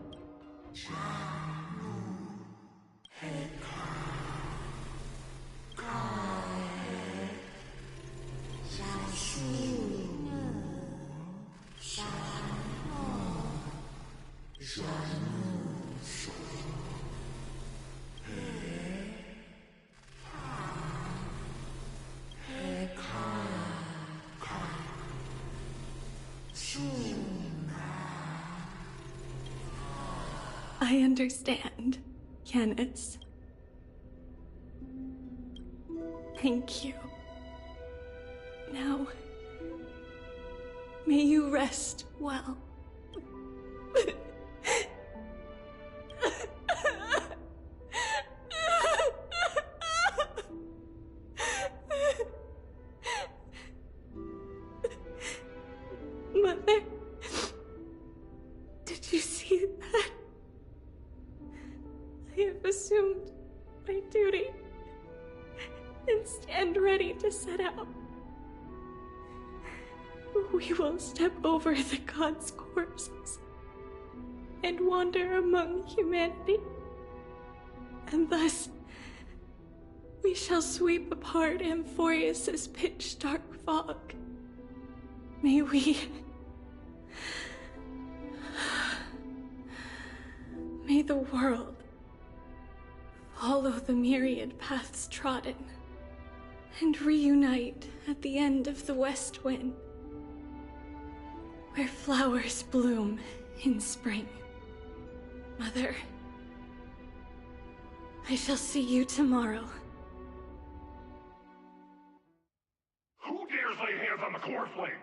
I understand, Yanis. Thank you. Now, may you rest well. Mother, did you see that? I have assumed my duty and stand ready to set out. We will step over the gods' corpses and wander among humanity, and thus we shall sweep apart Amphorius's pitch-dark fog. May we... May the world follow the myriad paths trodden and reunite at the end of the west wind, where flowers bloom in spring. Mother, I shall see you tomorrow. Who dares lay hands on the core flame?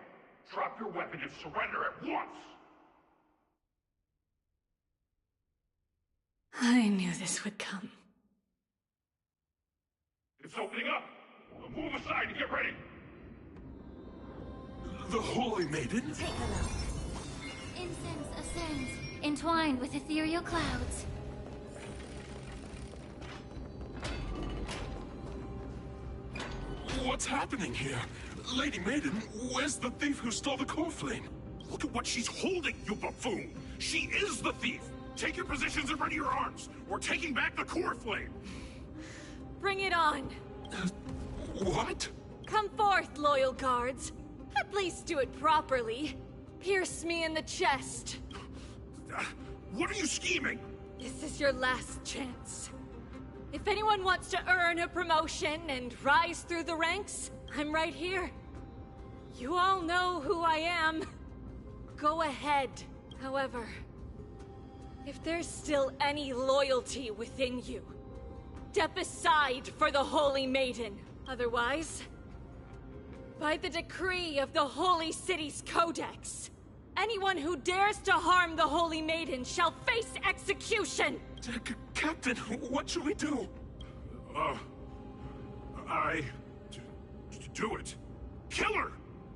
Drop your weapon and surrender at once! I knew this would come. It's opening up! Move aside and get ready! The Holy Maiden? Take a look. Incense ascends, entwined with ethereal clouds. What's happening here? Lady Maiden, where's the thief who stole the core flame? Look at what she's holding, you buffoon! She is the thief! Take your positions and ready your arms! We're taking back the core flame! Bring it on! What? Come forth, loyal guards. At least do it properly. Pierce me in the chest. What are you scheming? This is your last chance. If anyone wants to earn a promotion and rise through the ranks, I'm right here. You all know who I am. Go ahead. However, if there's still any loyalty within you, step aside for the Holy Maiden. Otherwise, by the decree of the Holy City's Codex, anyone who dares to harm the Holy Maiden shall face execution! Captain, what should we do? Do it. Kill her!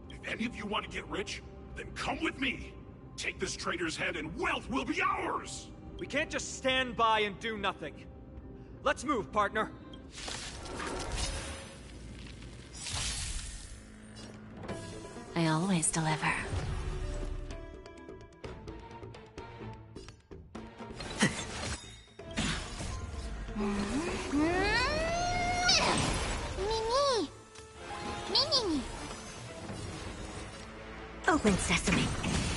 If any of you want to get rich, then come with me. Take this traitor's head and wealth will be ours! We can't just stand by and do nothing. Let's move, partner. I always deliver. Mimi! Mimi! Open sesame.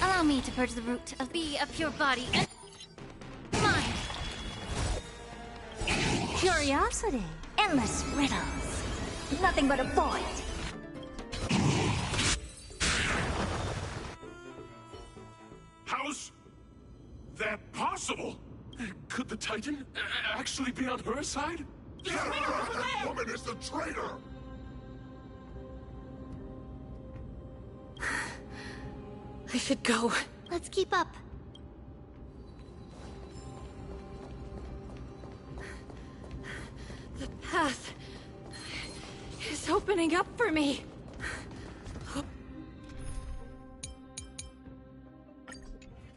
Allow me to purge the root of a pure body and mind. Curiosity. Endless riddles. Nothing but a void. How's that possible? Could the Titan actually be on her side? That woman is the traitor! I should go. Let's keep up. The path is opening up for me.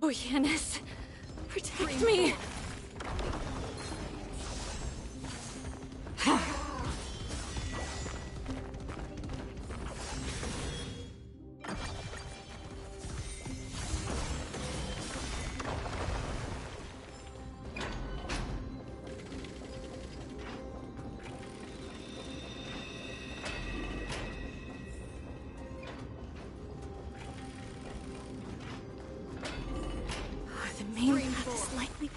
Oh, Yanis, protect me.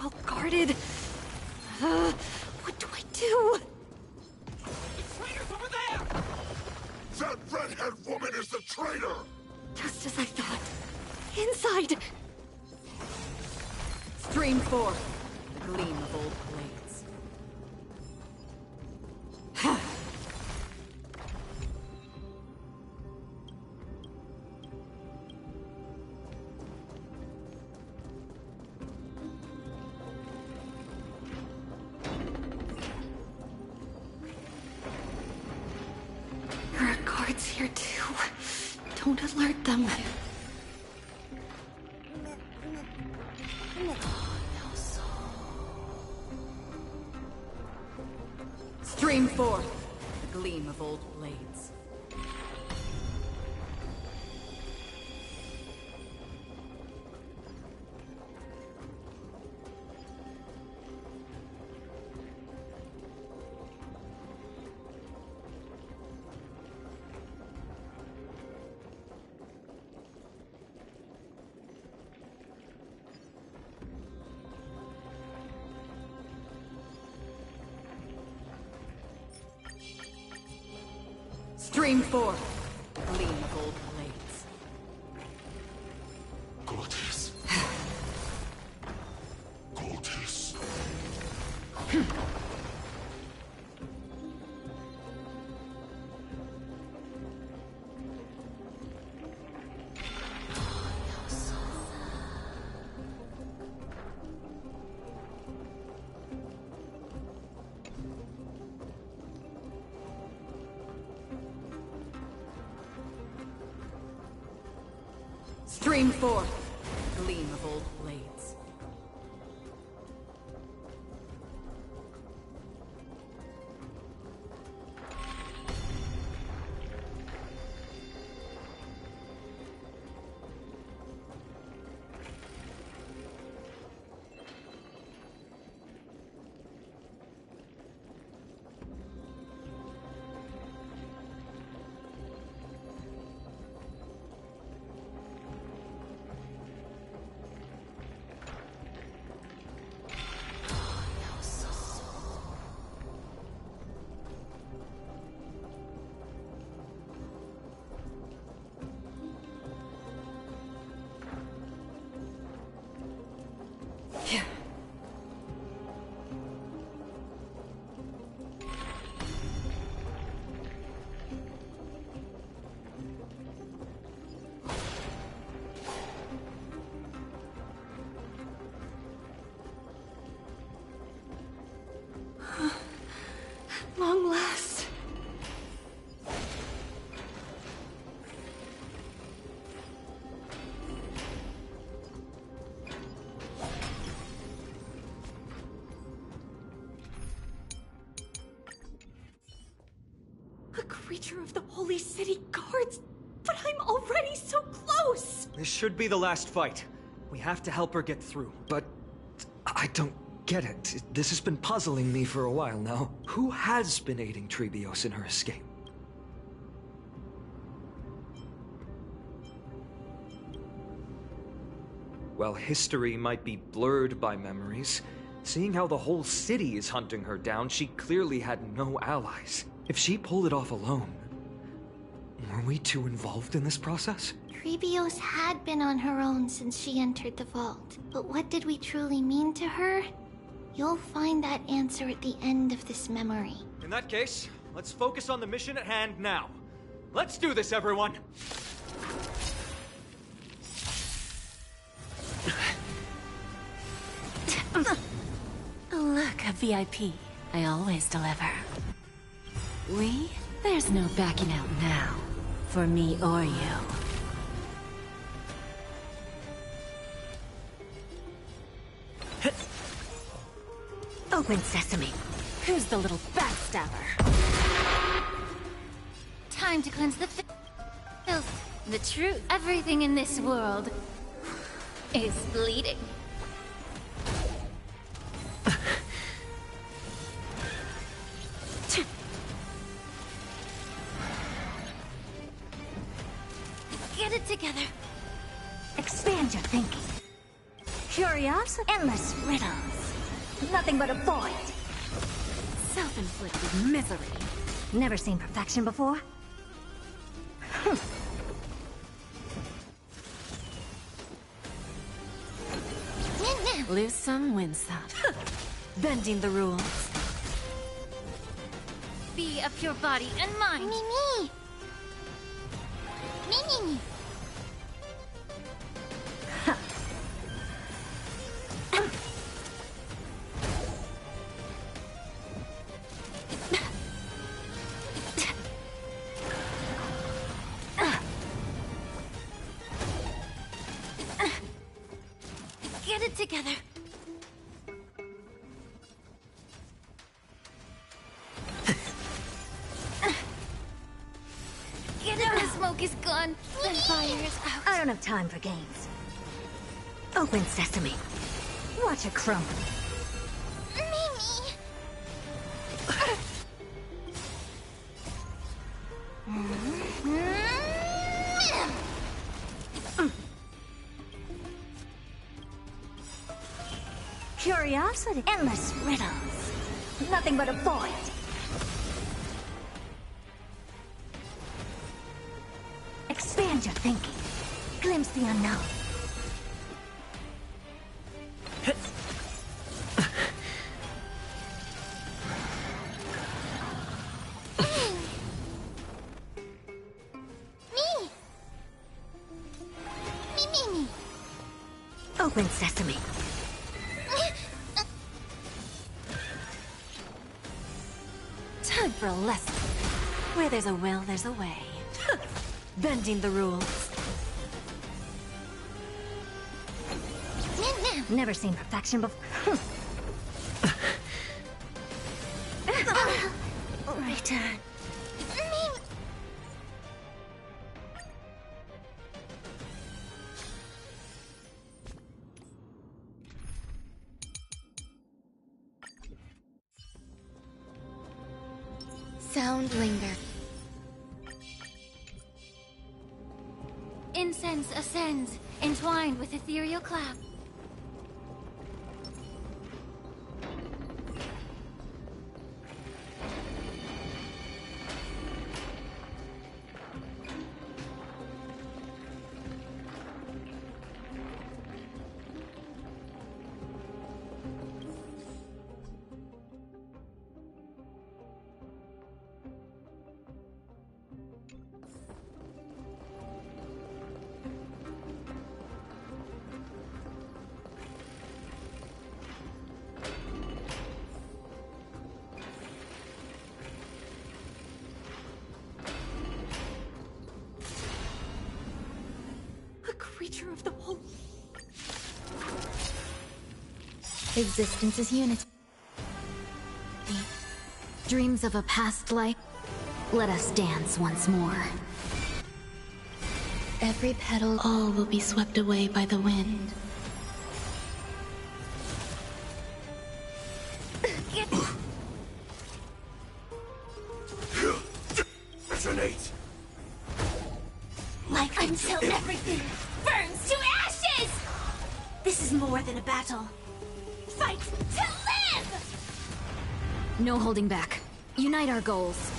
Well guarded. What do I do? The traitor's over there! That redhead woman is the traitor! Just as I thought. Inside! Stream 4. The gleam of old blades. There are guards here too. Don't alert them. Stream 4. The gleam of old blades. Stream 4. Gleam of old blades. Gortys. Gortys. Stream 4. Gleam of old blades. Long last. A creature of the Holy City Guards, but I'm already so close! This should be the last fight. We have to help her get through, but I don't get it. This has been puzzling me for a while now. Who has been aiding Trebios in her escape? While history might be blurred by memories, seeing how the whole city is hunting her down, she clearly had no allies. If she pulled it off alone, were we too involved in this process? Trebios had been on her own since she entered the vault. But what did we truly mean to her? You'll find that answer at the end of this memory. In that case, let's focus on the mission at hand now. Let's do this, everyone! Look, a VIP. I always deliver. We? There's no backing out now. For me or you. Open sesame. Who's the little backstabber? Time to cleanse the filth. The truth. Everything in this world is bleeding. Get it together. Expand your thinking. Curiosity. Endless riddles. Nothing but a void. Self-inflicted misery. Never seen perfection before? Lose some, win some. Bending the rules. Be of your body and mind. Me. Get it together. Get it. The smoke is gone. The fire is out. I don't have time for games. Open sesame. Watch it crumble. Curiosity. Endless riddles. Nothing but a void. Expand your thinking. Glimpse the unknown. Me. Open sesame. Time for a lesson. Where there's a will, there's a way. Bending the rules. Never seen perfection before. Return. Sound linger. Incense ascends, entwined with ethereal clap. Creature of the whole. Existence is unity. Dreams of a past life. Let us dance once more. Every petal, all will be swept away by the wind. Resonate! Like until everything burns to ashes! This is more than a battle. Fight to live! No holding back. Unite our goals.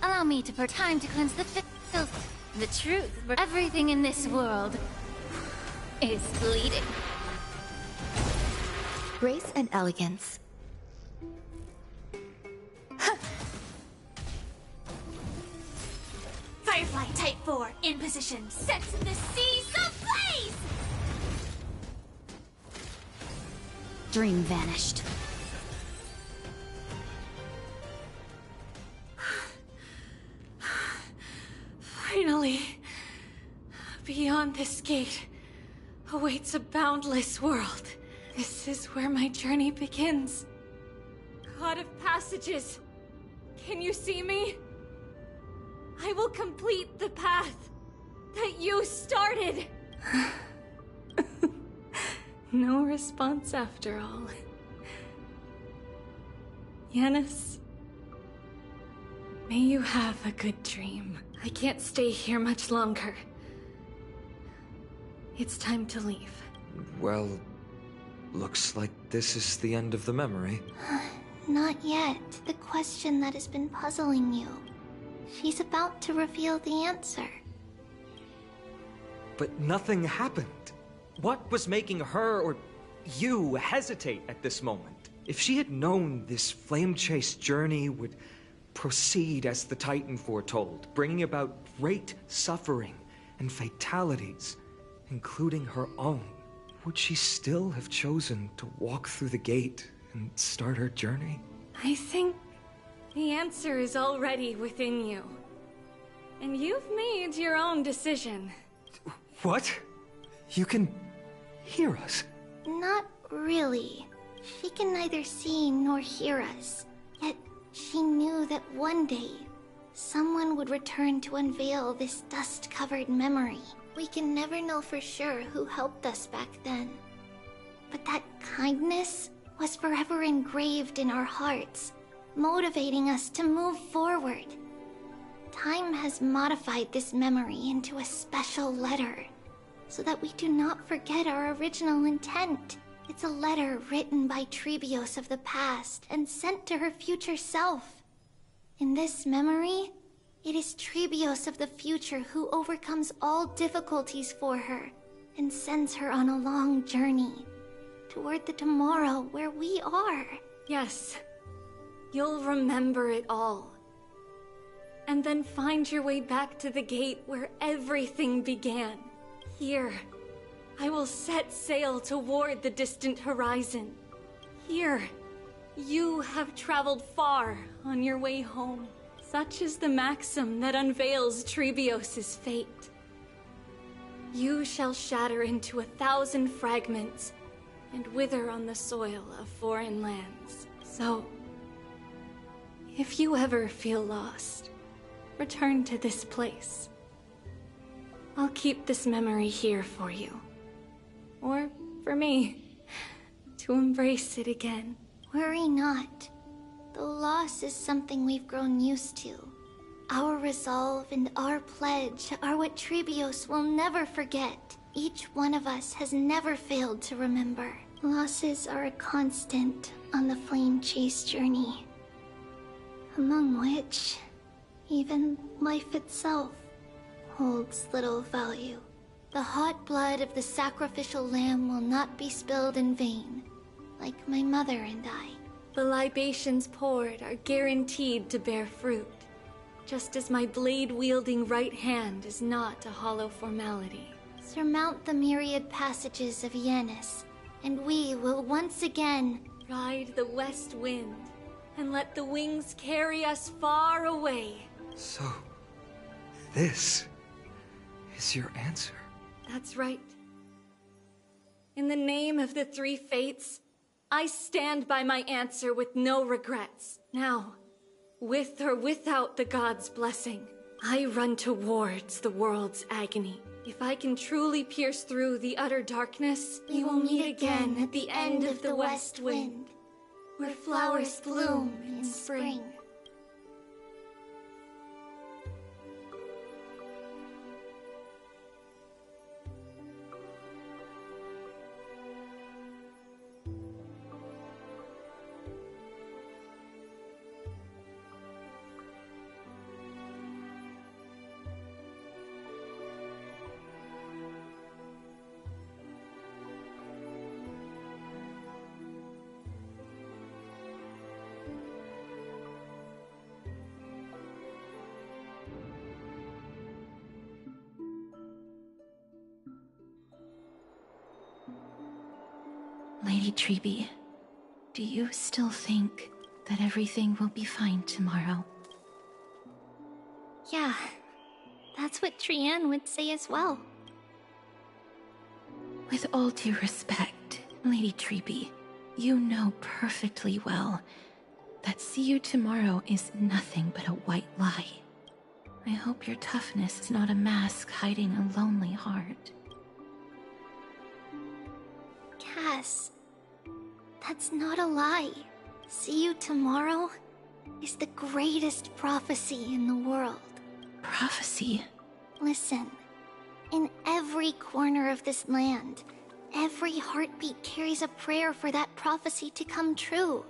Allow me to time to cleanse the filth. The truth. Everything in this world is bleeding. Grace and elegance. Firefly Type 4 in position. Sets the seas ablaze! Dream vanished. Finally, beyond this gate awaits a boundless world. This is where my journey begins. God of passages, can you see me? I will complete the path that you started. No response after all. Yanis, may you have a good dream. I can't stay here much longer. It's time to leave. Well, looks like this is the end of the memory. Not yet. The question that has been puzzling you. She's about to reveal the answer. But nothing happened. What was making her or you hesitate at this moment? If she had known this flame chase journey would proceed as the Titan foretold, bringing about great suffering and fatalities, including her own, would she still have chosen to walk through the gate and start her journey? I think the answer is already within you. And you've made your own decision. What? You can hear us? Not really. She can neither see nor hear us. Yet she knew that one day, someone would return to unveil this dust-covered memory. We can never know for sure who helped us back then. But that kindness was forever engraved in our hearts, motivating us to move forward. Time has modified this memory into a special letter, so that we do not forget our original intent. It's a letter written by Trebios of the past and sent to her future self. In this memory, it is Trebios of the future who overcomes all difficulties for her and sends her on a long journey toward the tomorrow where we are. Yes, you'll remember it all. And then find your way back to the gate where everything began. Here, I will set sail toward the distant horizon. Here, you have traveled far on your way home. Such is the maxim that unveils Trebios' fate. You shall shatter into 1,000 fragments and wither on the soil of foreign lands. So, if you ever feel lost, return to this place. I'll keep this memory here for you. Or for me, to embrace it again. Worry not. The loss is something we've grown used to. Our resolve and our pledge are what Trebios will never forget. Each one of us has never failed to remember. Losses are a constant on the flame chase journey, among which even life itself holds little value. The hot blood of the sacrificial lamb will not be spilled in vain, like my mother and I. The libations poured are guaranteed to bear fruit, just as my blade-wielding right hand is not a hollow formality. Surmount the myriad passages of Yanis, and we will once again ride the west wind and let the wings carry us far away. So, this is your answer? That's right. In the name of the three fates, I stand by my answer with no regrets. Now, with or without the gods' blessing, I run towards the world's agony. If I can truly pierce through the utter darkness, we will meet again at the end of the west wind, where flowers bloom in spring. Lady Treby, do you still think that everything will be fine tomorrow? Yeah, that's what Trianne would say as well. With all due respect, Lady Treby, you know perfectly well that see you tomorrow is nothing but a white lie. I hope your toughness is not a mask hiding a lonely heart. Cass, that's not a lie. See you tomorrow is the greatest prophecy in the world. Prophecy? Listen, in every corner of this land, every heartbeat carries a prayer for that prophecy to come true.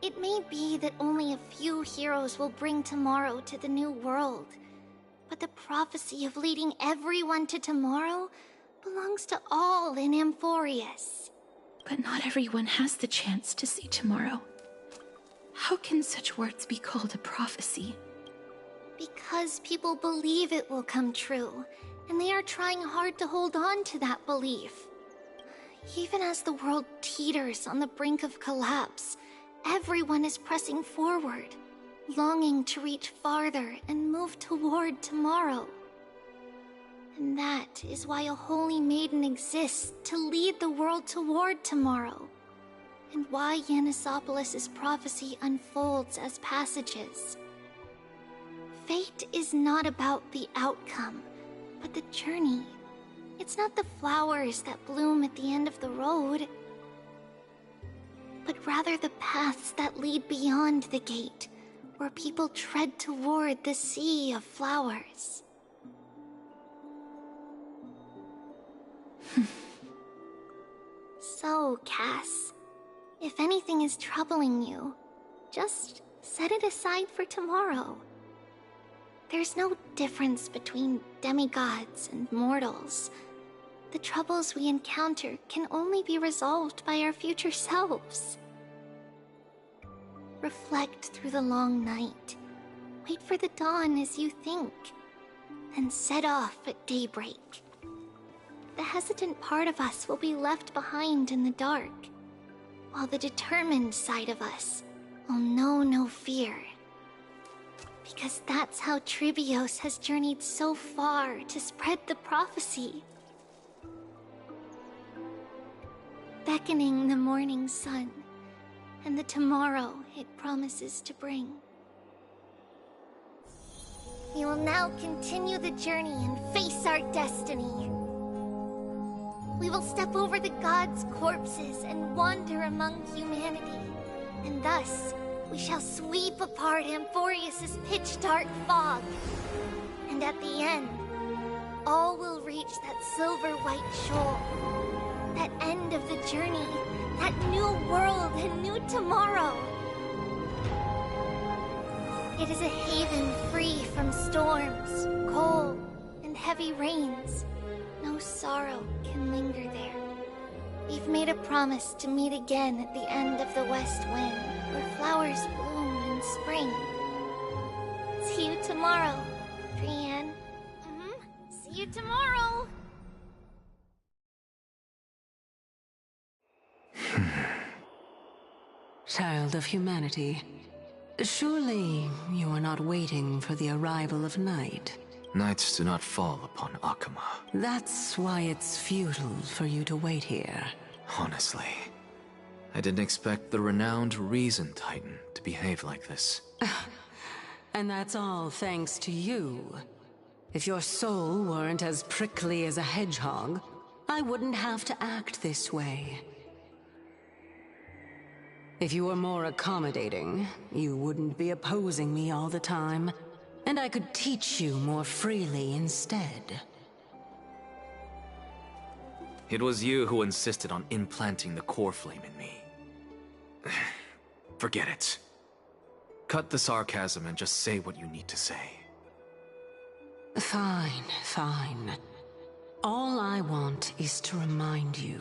It may be that only a few heroes will bring tomorrow to the new world, but the prophecy of leading everyone to tomorrow belongs to all in Amphorius. But not everyone has the chance to see tomorrow. How can such words be called a prophecy? Because people believe it will come true, and they are trying hard to hold on to that belief. Even as the world teeters on the brink of collapse, everyone is pressing forward, longing to reach farther and move toward tomorrow. And that is why a holy maiden exists to lead the world toward tomorrow, and why Yanisopoulos' prophecy unfolds as passages. Fate is not about the outcome, but the journey. It's not the flowers that bloom at the end of the road, but rather the paths that lead beyond the gate, where people tread toward the sea of flowers. So, Cass, if anything is troubling you, just set it aside for tomorrow. There's no difference between demigods and mortals. The troubles we encounter can only be resolved by our future selves. Reflect through the long night. Wait for the dawn as you think. Then set off at daybreak. The hesitant part of us will be left behind in the dark, while the determined side of us will know no fear. Because that's how Tribios has journeyed so far to spread the prophecy. Beckoning the morning sun, and the tomorrow it promises to bring. We will now continue the journey and face our destiny. We will step over the gods' corpses and wander among humanity, and thus we shall sweep apart Amphorius' pitch-dark fog. And at the end, all will reach that silver-white shoal. That end of the journey, that new world and new tomorrow. It is a haven free from storms, cold, and heavy rains. No sorrow can linger there. We've made a promise to meet again at the end of the West Wind, where flowers bloom in spring. See you tomorrow, Trianne. See you tomorrow! Child of humanity, surely you are not waiting for the arrival of night. Nights do not fall upon Akama. That's why it's futile for you to wait here. Honestly, I didn't expect the renowned Reason Titan to behave like this. And that's all thanks to you. If your soul weren't as prickly as a hedgehog, I wouldn't have to act this way. If you were more accommodating, you wouldn't be opposing me all the time, and I could teach you more freely instead. It was you who insisted on implanting the core flame in me. Forget it. Cut the sarcasm and just say what you need to say. Fine, fine. All I want is to remind you.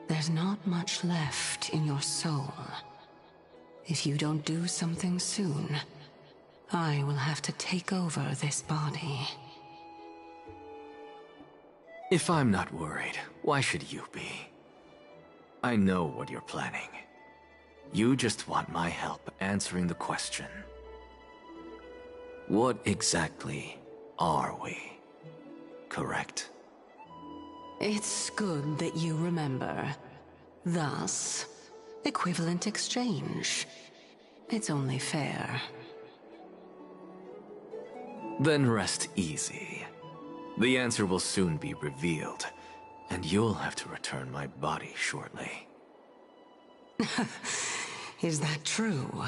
There's not much left in your soul. If you don't do something soon, I will have to take over this body. If I'm not worried, why should you be? I know what you're planning. You just want my help answering the question. What exactly are we? Correct? It's good that you remember. Thus, equivalent exchange. It's only fair. Then rest easy. The answer will soon be revealed, and you'll have to return my body shortly. Is that true?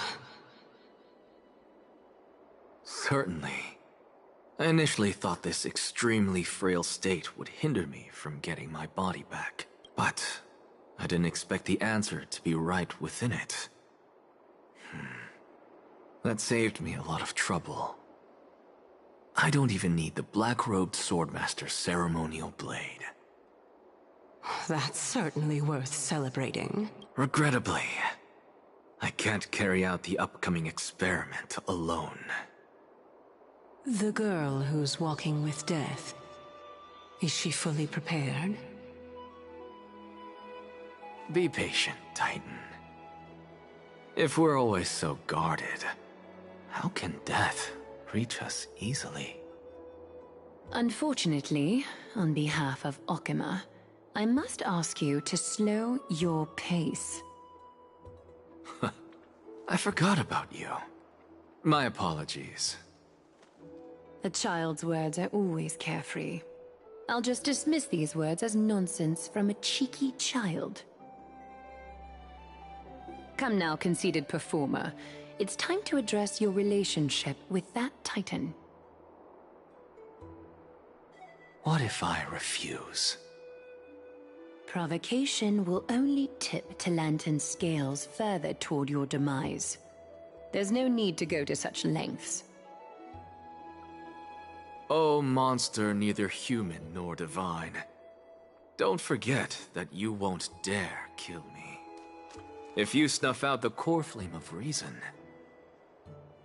Certainly. I initially thought this extremely frail state would hinder me from getting my body back, but I didn't expect the answer to be right within it. That saved me a lot of trouble. I don't even need the black-robed swordmaster's ceremonial blade. That's certainly worth celebrating. Regrettably, I can't carry out the upcoming experiment alone. The girl who's walking with death, is she fully prepared? Be patient, Titan. If we're always so guarded, how can death reach us easily? Unfortunately, on behalf of Okima, I must ask you to slow your pace. I forgot about you. My apologies. A child's words are always carefree. I'll just dismiss these words as nonsense from a cheeky child. Come now, conceited performer. It's time to address your relationship with that Titan. What if I refuse? Provocation will only tip Talantan's scales further toward your demise. There's no need to go to such lengths. Oh, monster neither human nor divine. Don't forget that you won't dare kill me. If you snuff out the core flame of reason,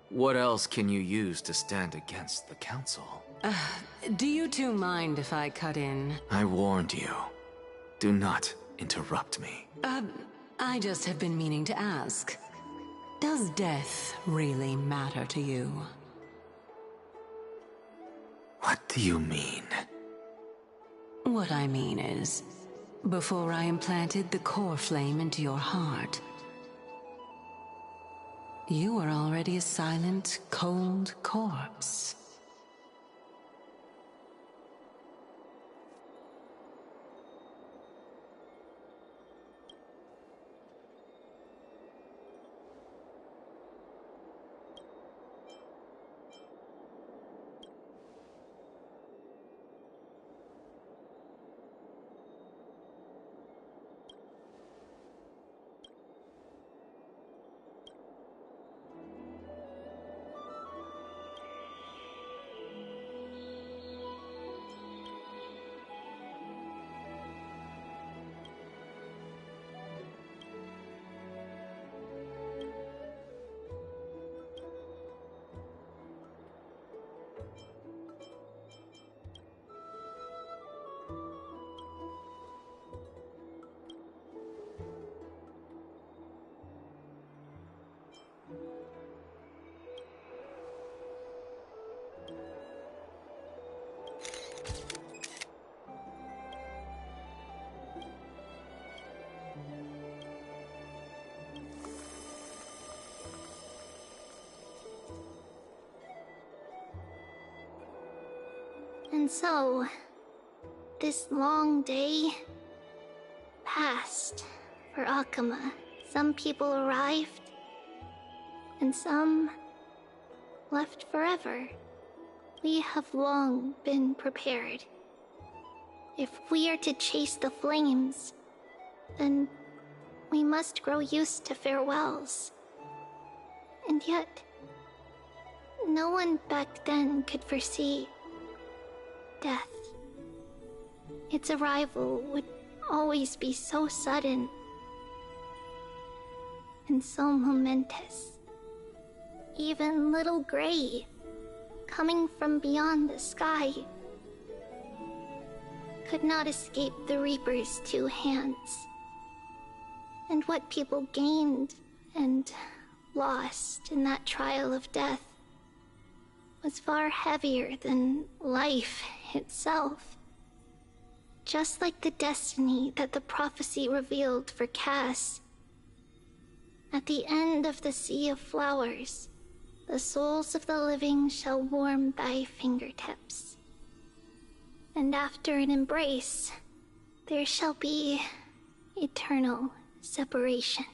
what else can you use to stand against the Council? Do you two mind if I cut in? I warned you. Do not interrupt me. I just have been meaning to ask. Does death really matter to you? What do you mean? What I mean is, before I implanted the core flame into your heart, you were already a silent, cold corpse. And so, this long day passed for Akama. Some people arrived, and some left forever. We have long been prepared. If we are to chase the flames, then we must grow used to farewells. And yet, no one back then could foresee death. Its arrival would always be so sudden and so momentous. Even little Gray, coming from beyond the sky, could not escape the Reaper's two hands. And what people gained and lost in that trial of death was far heavier than life itself. Just like the destiny that the prophecy revealed for Cass. At the end of the Sea of Flowers, the souls of the living shall warm thy fingertips. And after an embrace, there shall be eternal separation.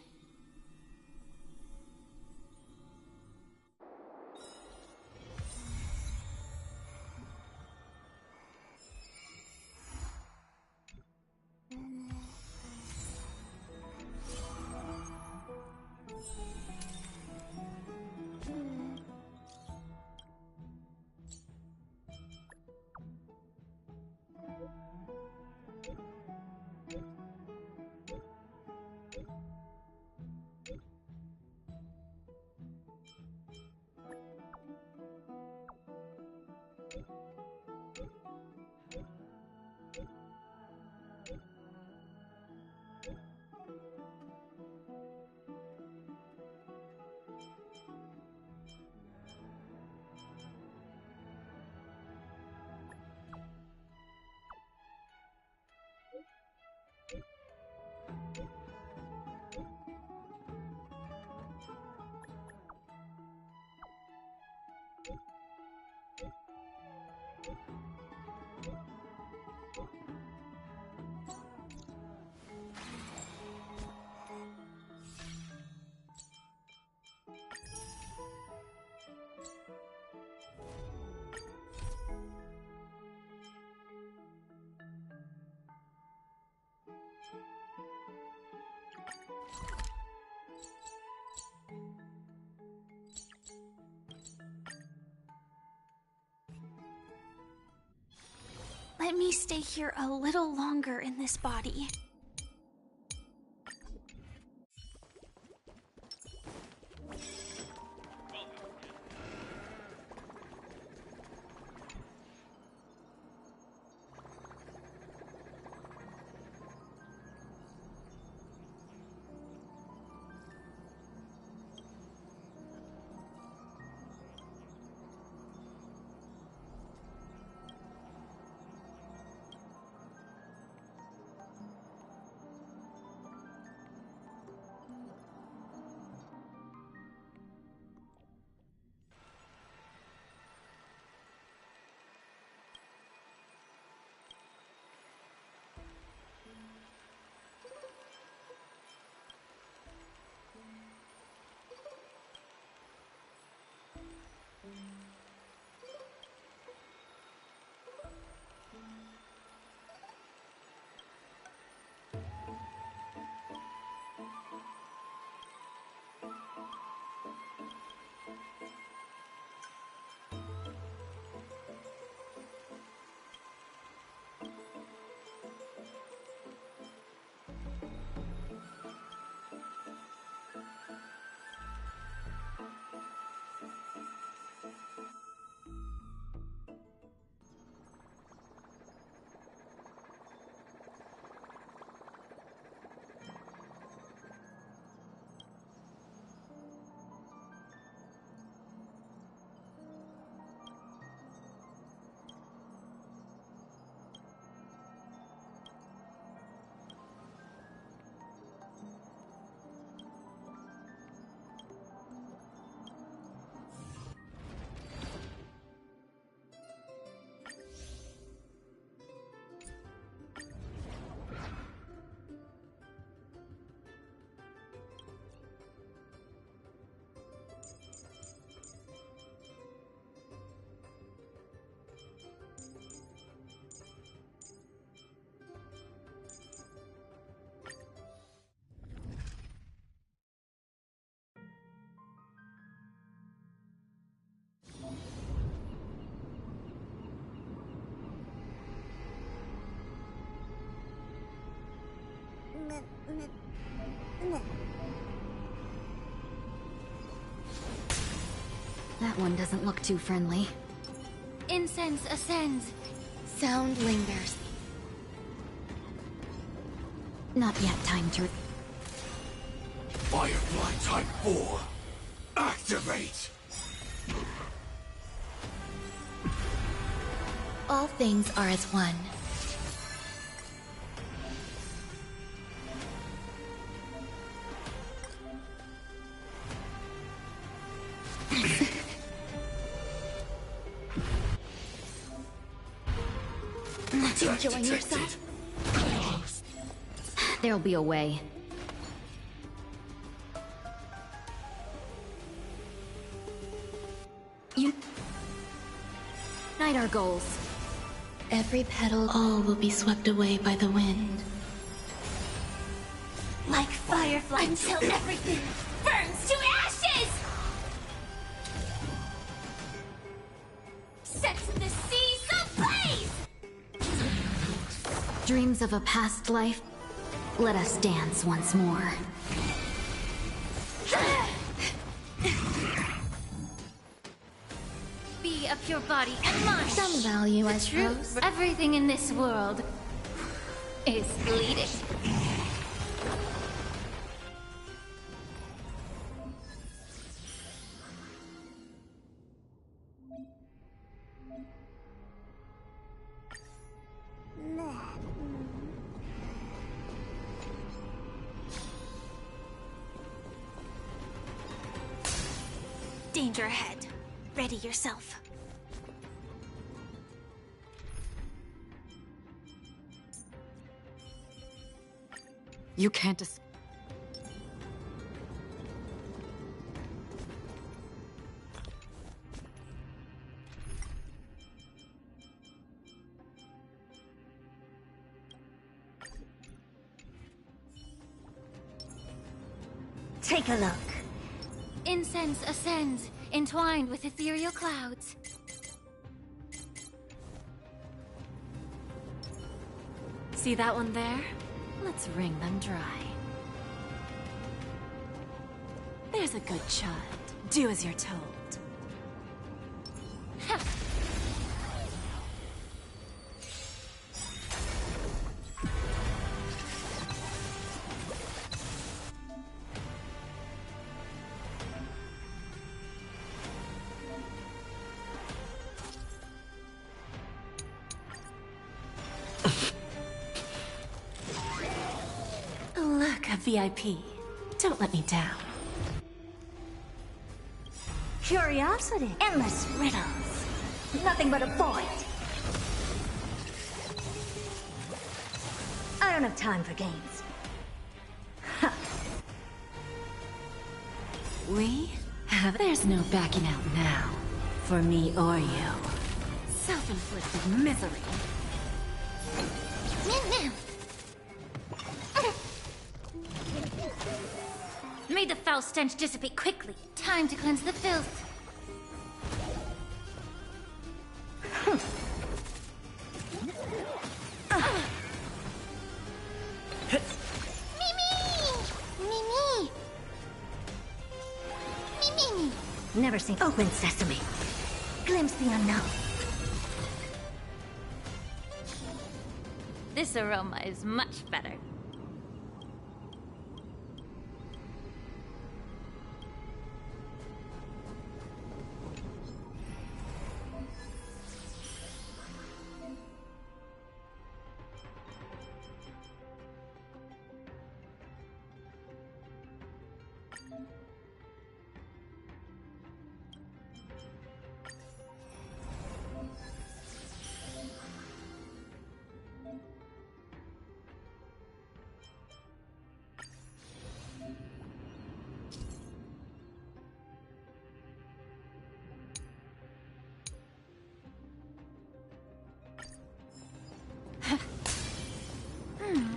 Let me stay here a little longer in this body. That one doesn't look too friendly. Incense ascends. Sound lingers. Not yet time to... Firefly Type 4, activate! All things are as one. Enjoying yourself? There'll be a way. Night our goals. Every petal, all will be swept away by the wind. Like firefly until everything burns to ashes! Sets the seas ablaze! Dreams of a past life, let us dance once more. Be a pure body and mind. Some value, I suppose. Everything in this world is fleeting. Danger ahead. Ready yourself. You can't Take a look. Incense ascends, entwined with ethereal clouds. See that one there? Let's wring them dry. There's a good child. Do as you're told. Look, a VIP. Don't let me down. Curiosity. Endless riddles. Nothing but a void. I don't have time for games. Huh. We have... There's no backing out now. For me or you. Self-inflicted misery. May the foul stench dissipate quickly. Time to cleanse the filth. Mimi! Never seen open sesame. Glimpse the unknown. This aroma is much better.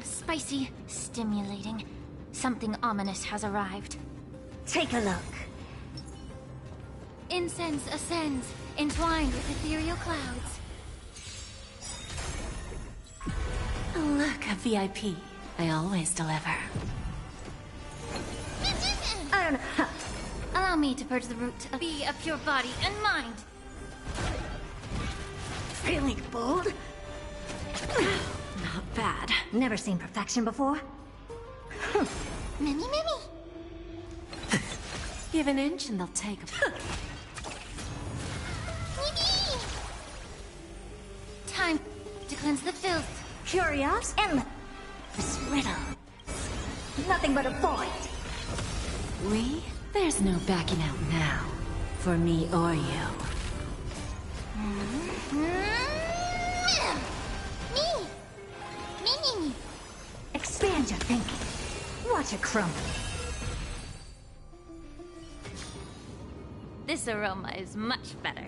Spicy, stimulating. Something ominous has arrived. Take a look. Incense ascends, entwined with ethereal clouds. Look, a VIP. I always deliver. I don't know. Allow me to purge the root of... Be a pure body and mind. Feeling bold? Not bad. Never seen perfection before. Mimi, Mimi! Give an inch and they'll take a... Mimi! Time to cleanse the filth. Curious? Endless. This riddle. Nothing but a void. We? There's no backing out now. For me or you. Me! Expand your thinking. Watch it crumble. This aroma is much better.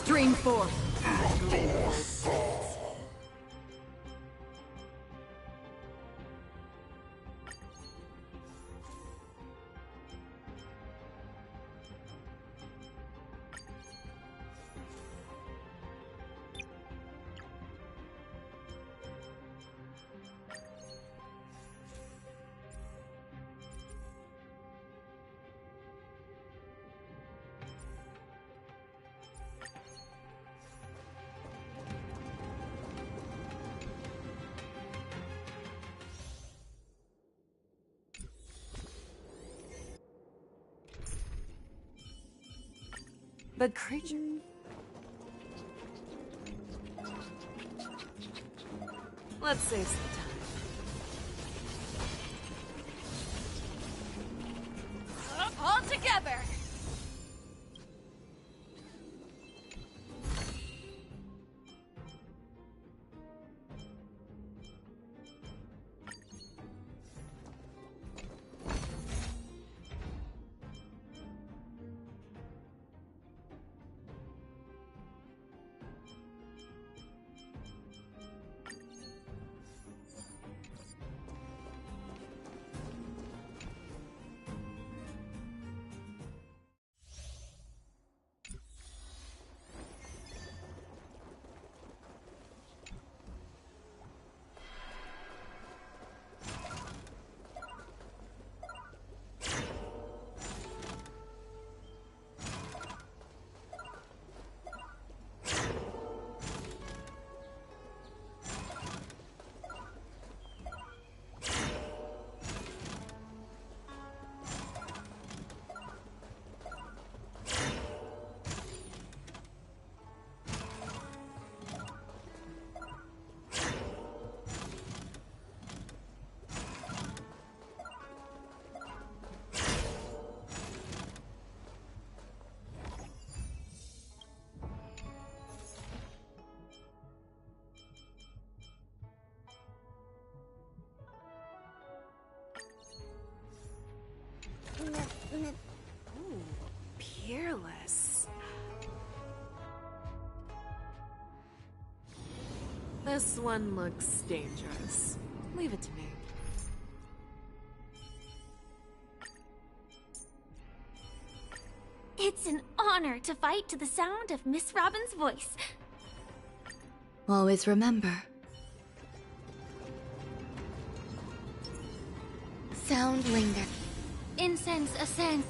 Stream 4. The creature... Let's save some time. All together! Ooh, peerless. This one looks dangerous. Leave it to me. It's an honor to fight to the sound of Miss Robin's voice. Always remember. Sound linger. Incense ascends.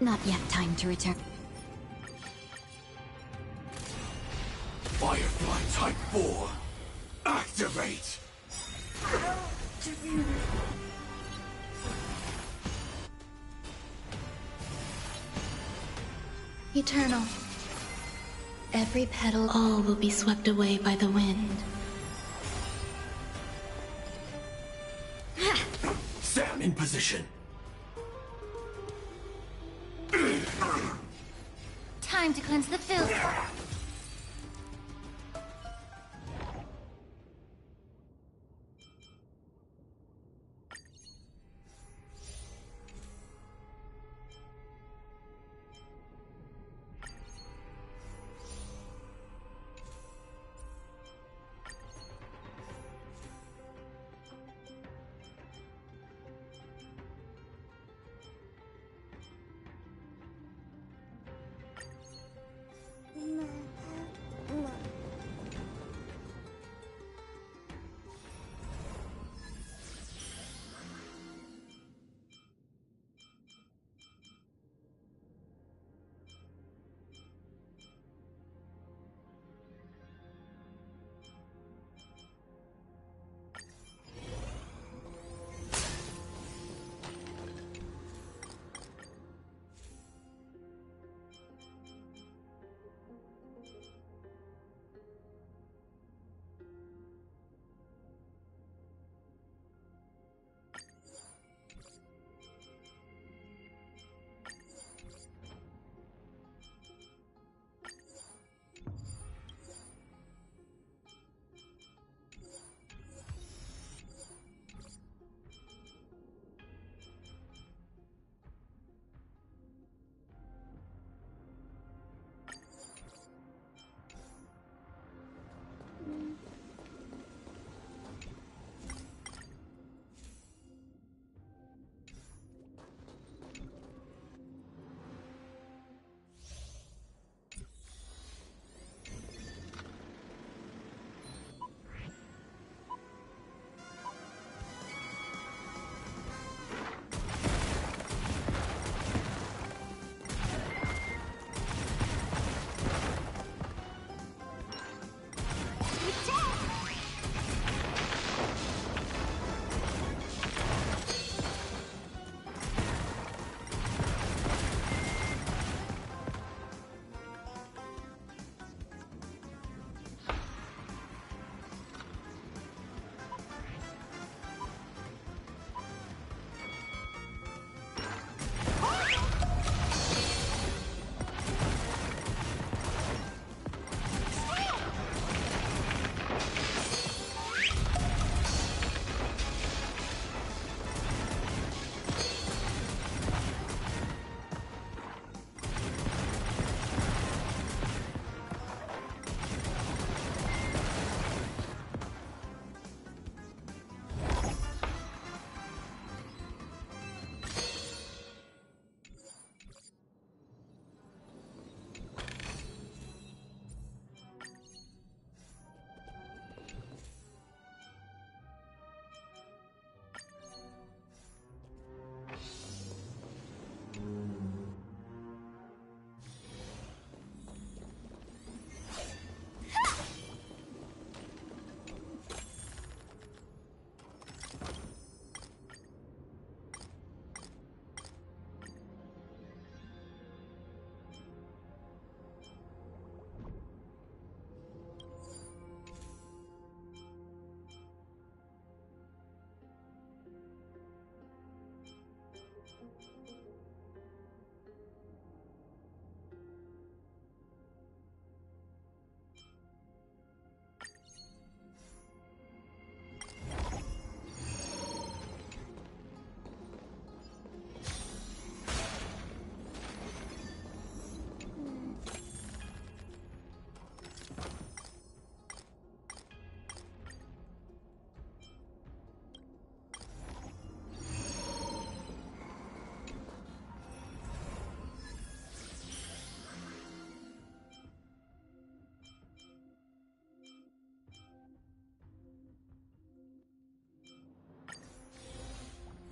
Not yet time to return. Firefly Type 4, activate! Eternal. Every petal, all will be swept away by the wind. Sam in position. Time to cleanse the filth.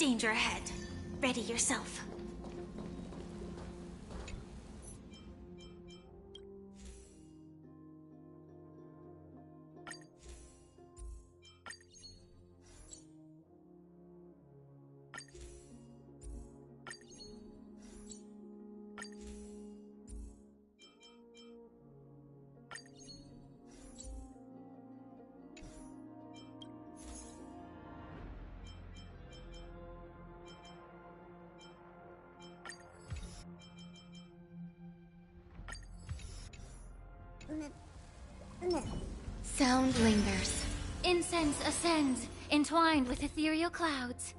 Danger ahead. Ready yourself. Sound lingers. Incense ascends, entwined with ethereal clouds.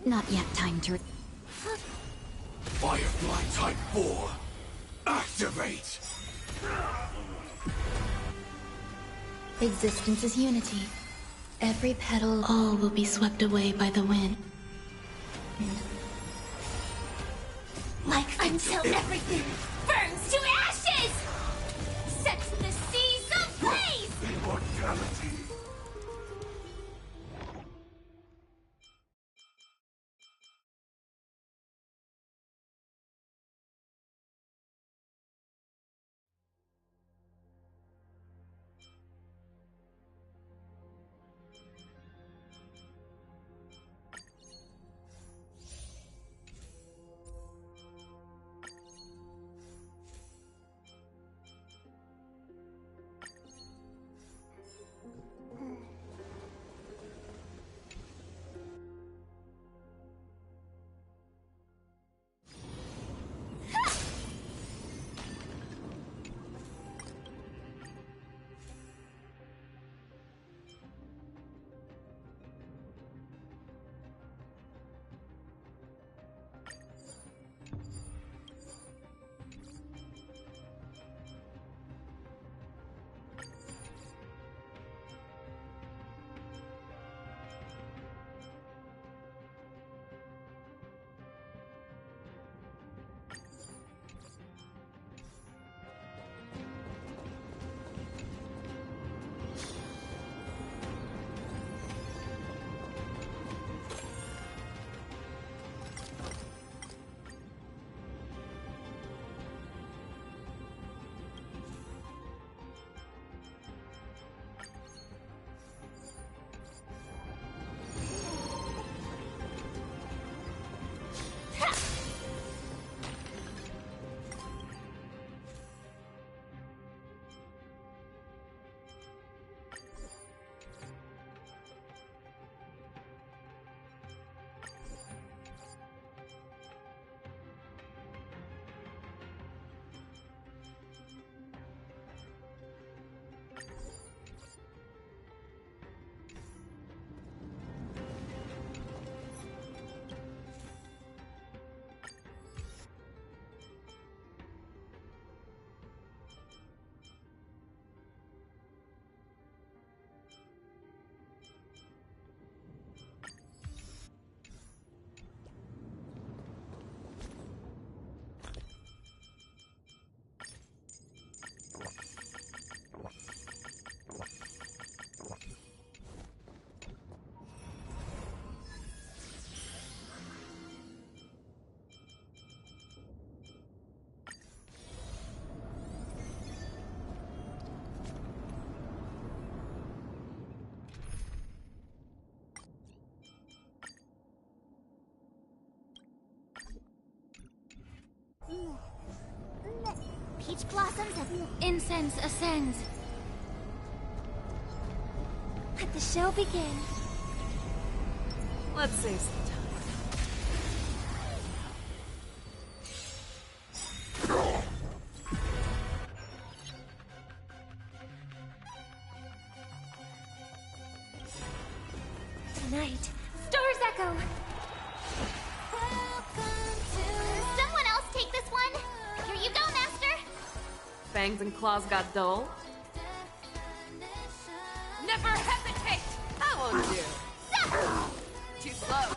Not yet time to... Firefly Type 4, activate! Existence is unity. Every petal, all will be swept away by the wind. Like until everything burns to ashes! Sets the seas ablaze! Immortality! peach blossoms and Incense ascends. let the show begin. Let's save some time. Tonight, Stars Echo! Someone else take this one! Here you go, Master! Fangs and claws got dull. Never hesitate! I won't do. Too slow.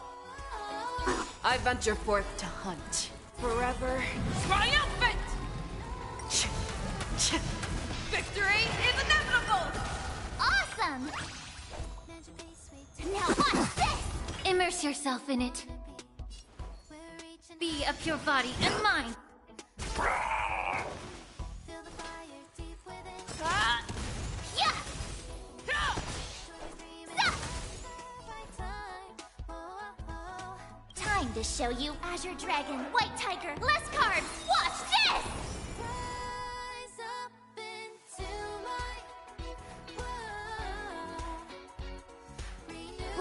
I venture forth to hunt. Forever triumphant! Victory is inevitable! Awesome! Now watch this! Immerse yourself in it. Be a pure body and mind. Yeah! Time to show you Azure Dragon, White Tiger, less cards! Watch this!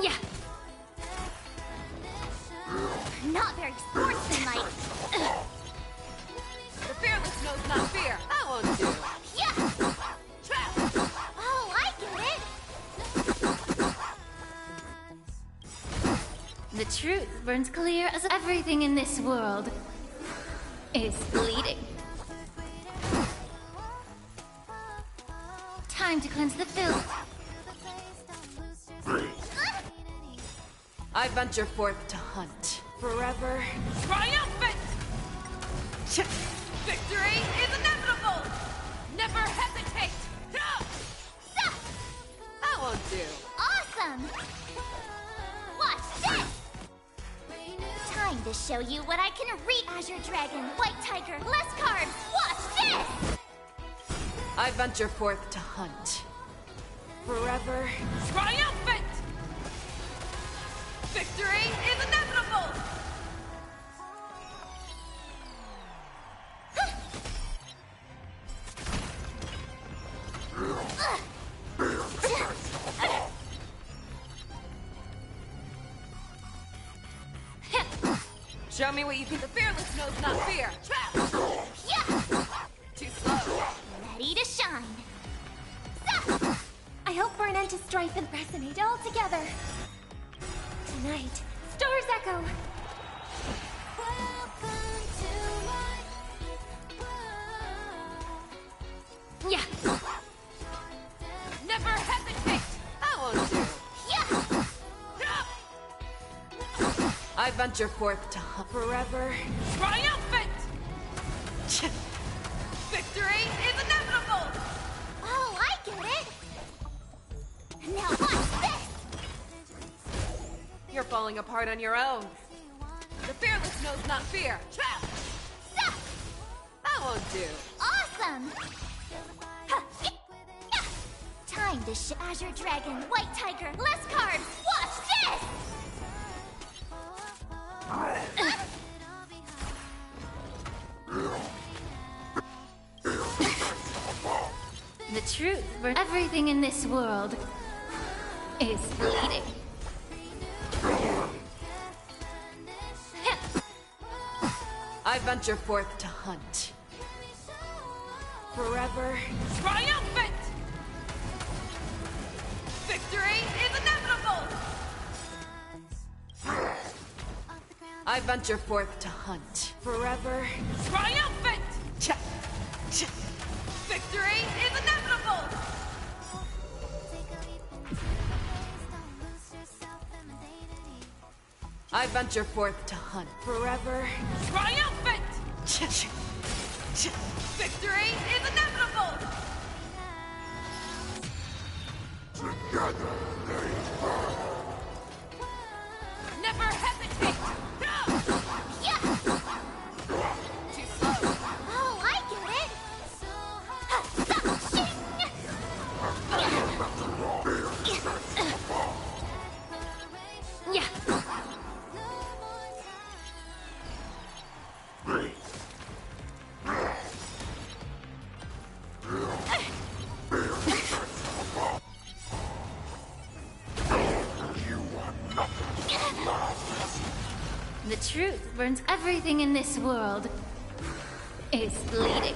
Yeah. Not very sportsmanlike. The fearless knows not fear. I won't do. Yeah! Oh, I get it! The truth burns clear as everything in this world is bleeding. Time to cleanse the filth. I venture forth to hunt. Forever triumphant! Victory is inevitable! Never hesitate! I won't do. Awesome! Watch this! Time to show you what I can read. Azure Dragon, White Tiger, less cards! Watch this! I venture forth to hunt. Forever triumphant! Victory is inevitable! Show me what you can. The fearless knows not fear. Yeah! Too slow. Ready to shine. I hope for an end to strife and resonate all together. Tonight, Stars Echo! Yeah. Never hesitate. I won't do. Yeah! I venture forth to hunt. Forever triumphant! Victory is inevitable! Oh, I get it! Now watch this! You're falling apart on your own. The fearless knows not fear. I won't do. Awesome! Time to Azure Dragon, White Tiger, less cards! Watch this! The truth burns everything in this world is bleeding. I venture forth to hunt. Forever triumphant! Victory is inevitable! I venture forth to hunt. Forever triumphant! Victory is inevitable! I venture forth to hunt. Forever triumphant! Victory is inevitable! Together they burn. Never hesitate! Yeah! Too slow. Oh, I get it! Yeah. truth burns everything in this world. Is bleeding.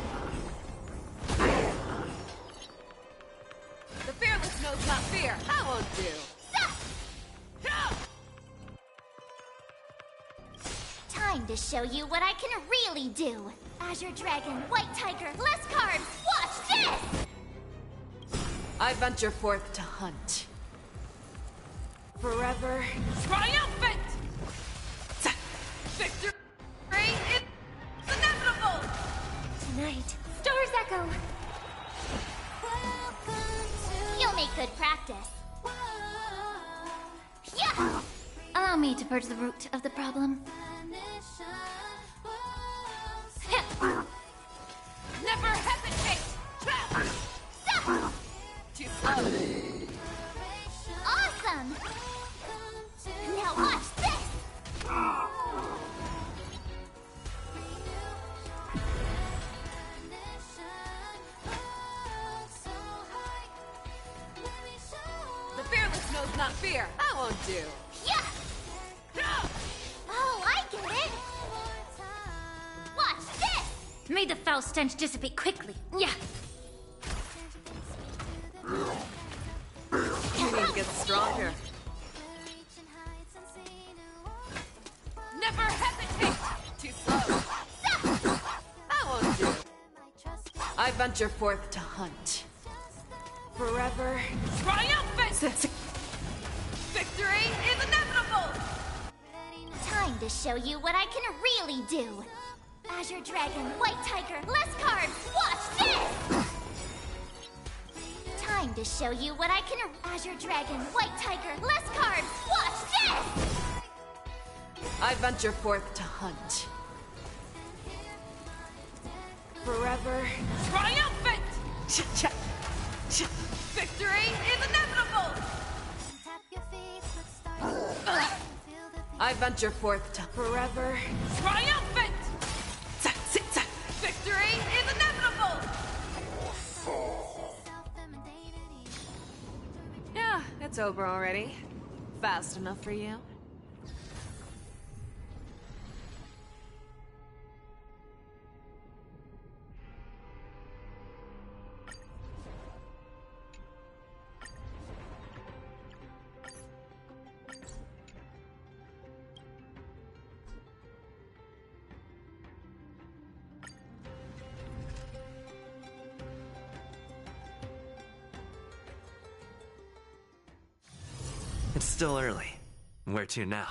The fearless knows not fear. That won't do. Time to show you what I can really do. Azure Dragon, White Tiger, less cards. Watch this! I venture forth to hunt. Forever triumphant! Victory is inevitable! Tonight, Stars Echo. You'll make good practice. Yeah! Allow me to purge the root of the problem. Never hesitate! Too slow. Awesome! Now watch this! The fearless knows not fear. That won't do. Yeah! Oh, I get it! Watch this! May the foul stench dissipate quickly. Yeah. You need to get stronger. Never hesitate! Too slow. That won't do. I venture forth to hunt. Forever triumphant! Victory is inevitable! Time to show you what I can really do. Azure Dragon, White Tiger, less cards. Watch this! Time to show you what I can... Azure Dragon, White Tiger, less cards. Watch this! I venture forth to hunt. Forever triumphant! Victory is inevitable! I venture forth to forever triumphant! Victory is inevitable! Yeah, it's over already. Fast enough for you? It's still early. Where to now?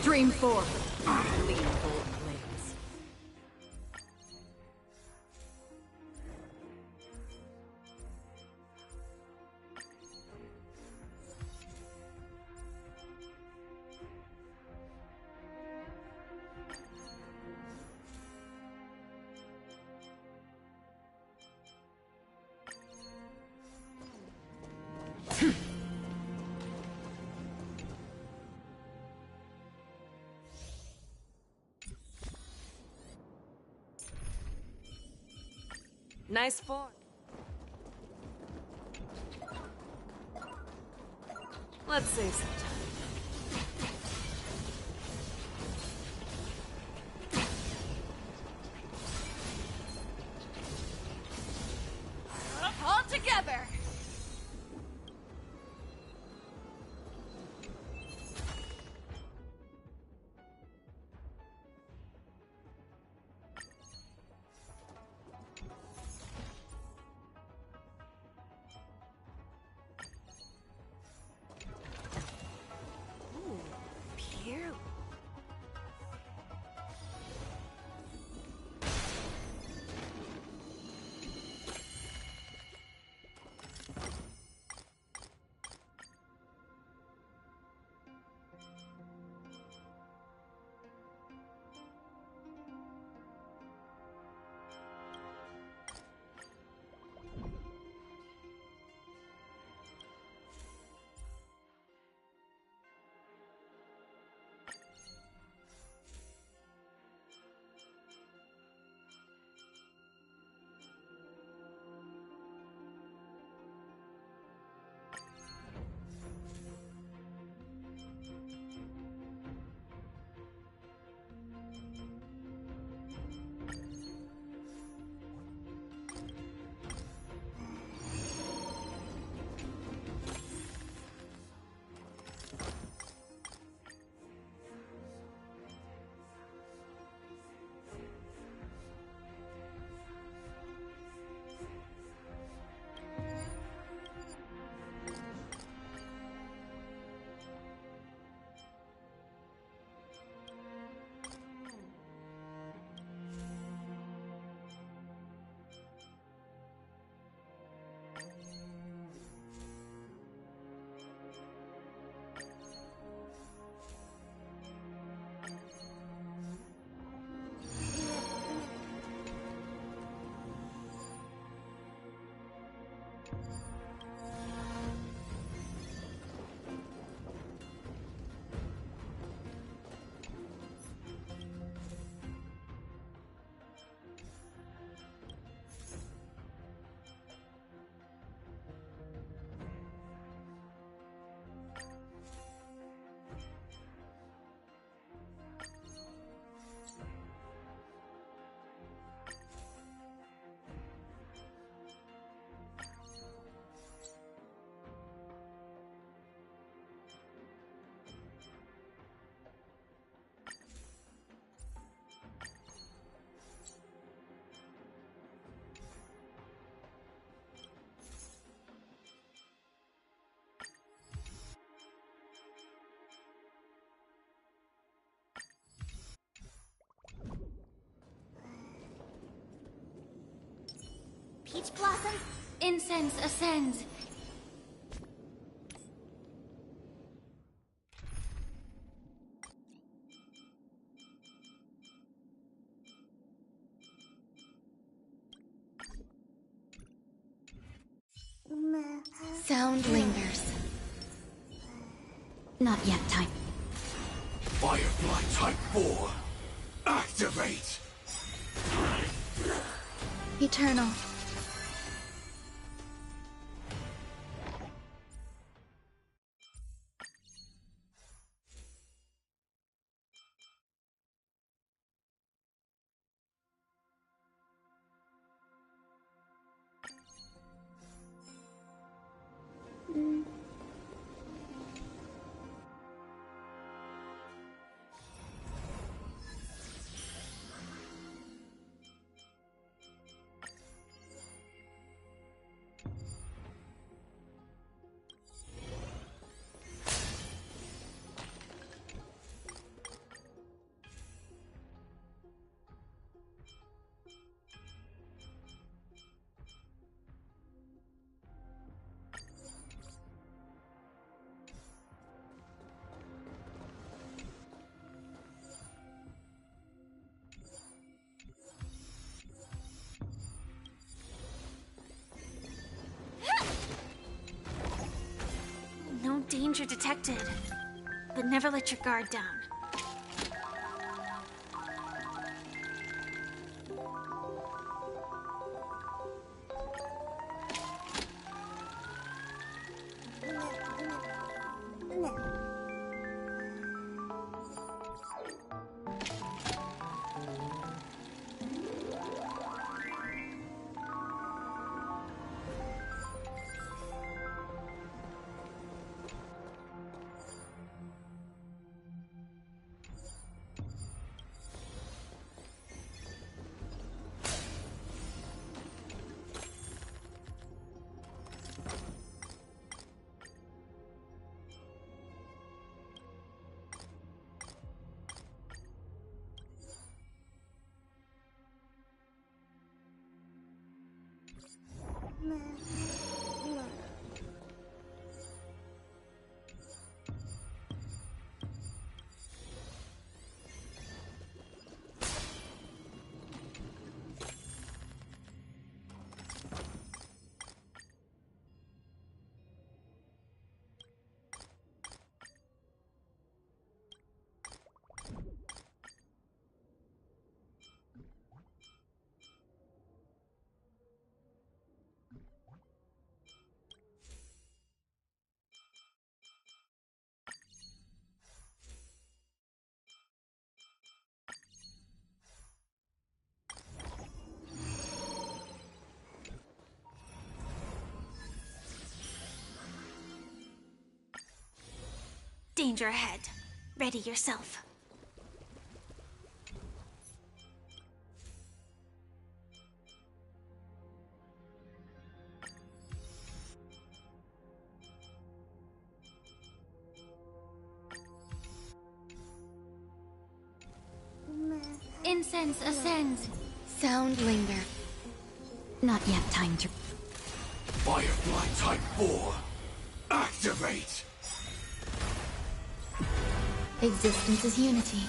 Stream forth, lean bold blades. Nice form. Let's save some time. All together! peach blossoms? Incense ascends. Sound lingers. Not yet time. Firefly Type 4, activate! Eternal. No danger detected. But never let your guard down. Danger ahead. Ready yourself. Incense ascends. Sound linger. Not yet time to... Firefly Type 4, activate! Existence is unity.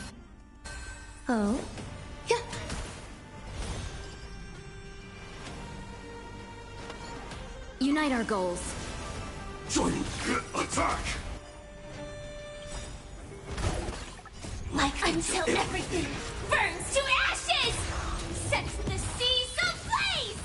Oh? Yeah. Unite our goals. Join attack! Like until everything burns to ashes! Sets the seas ablaze!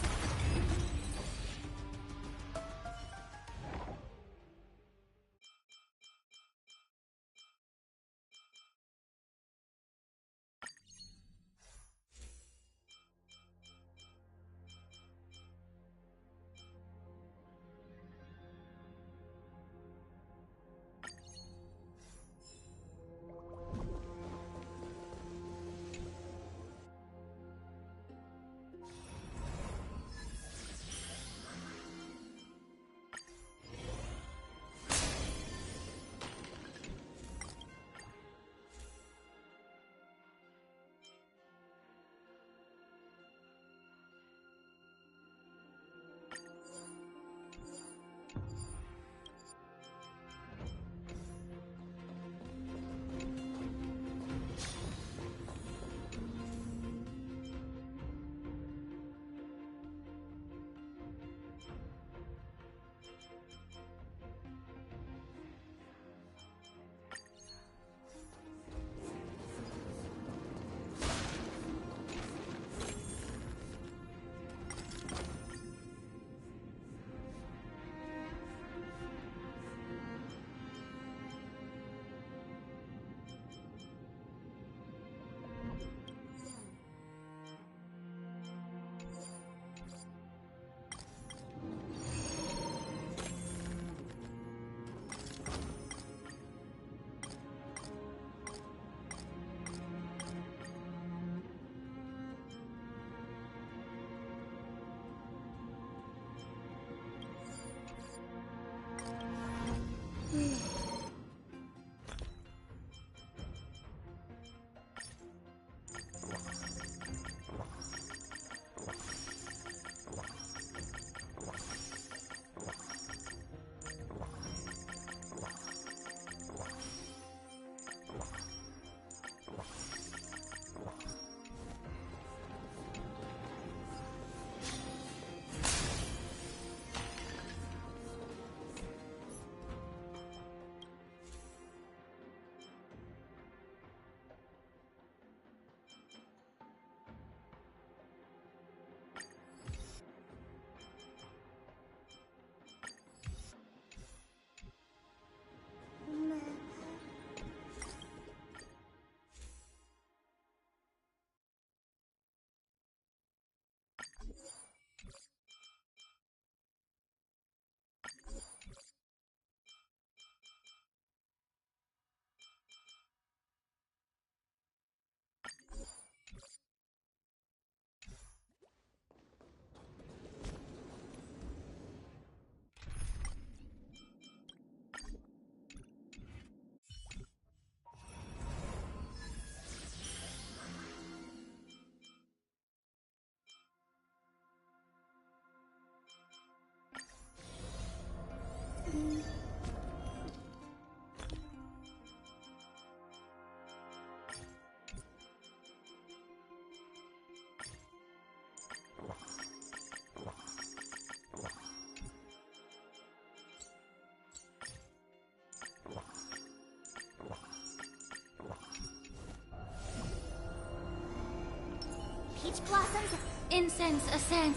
Peach blossoms, incense ascend.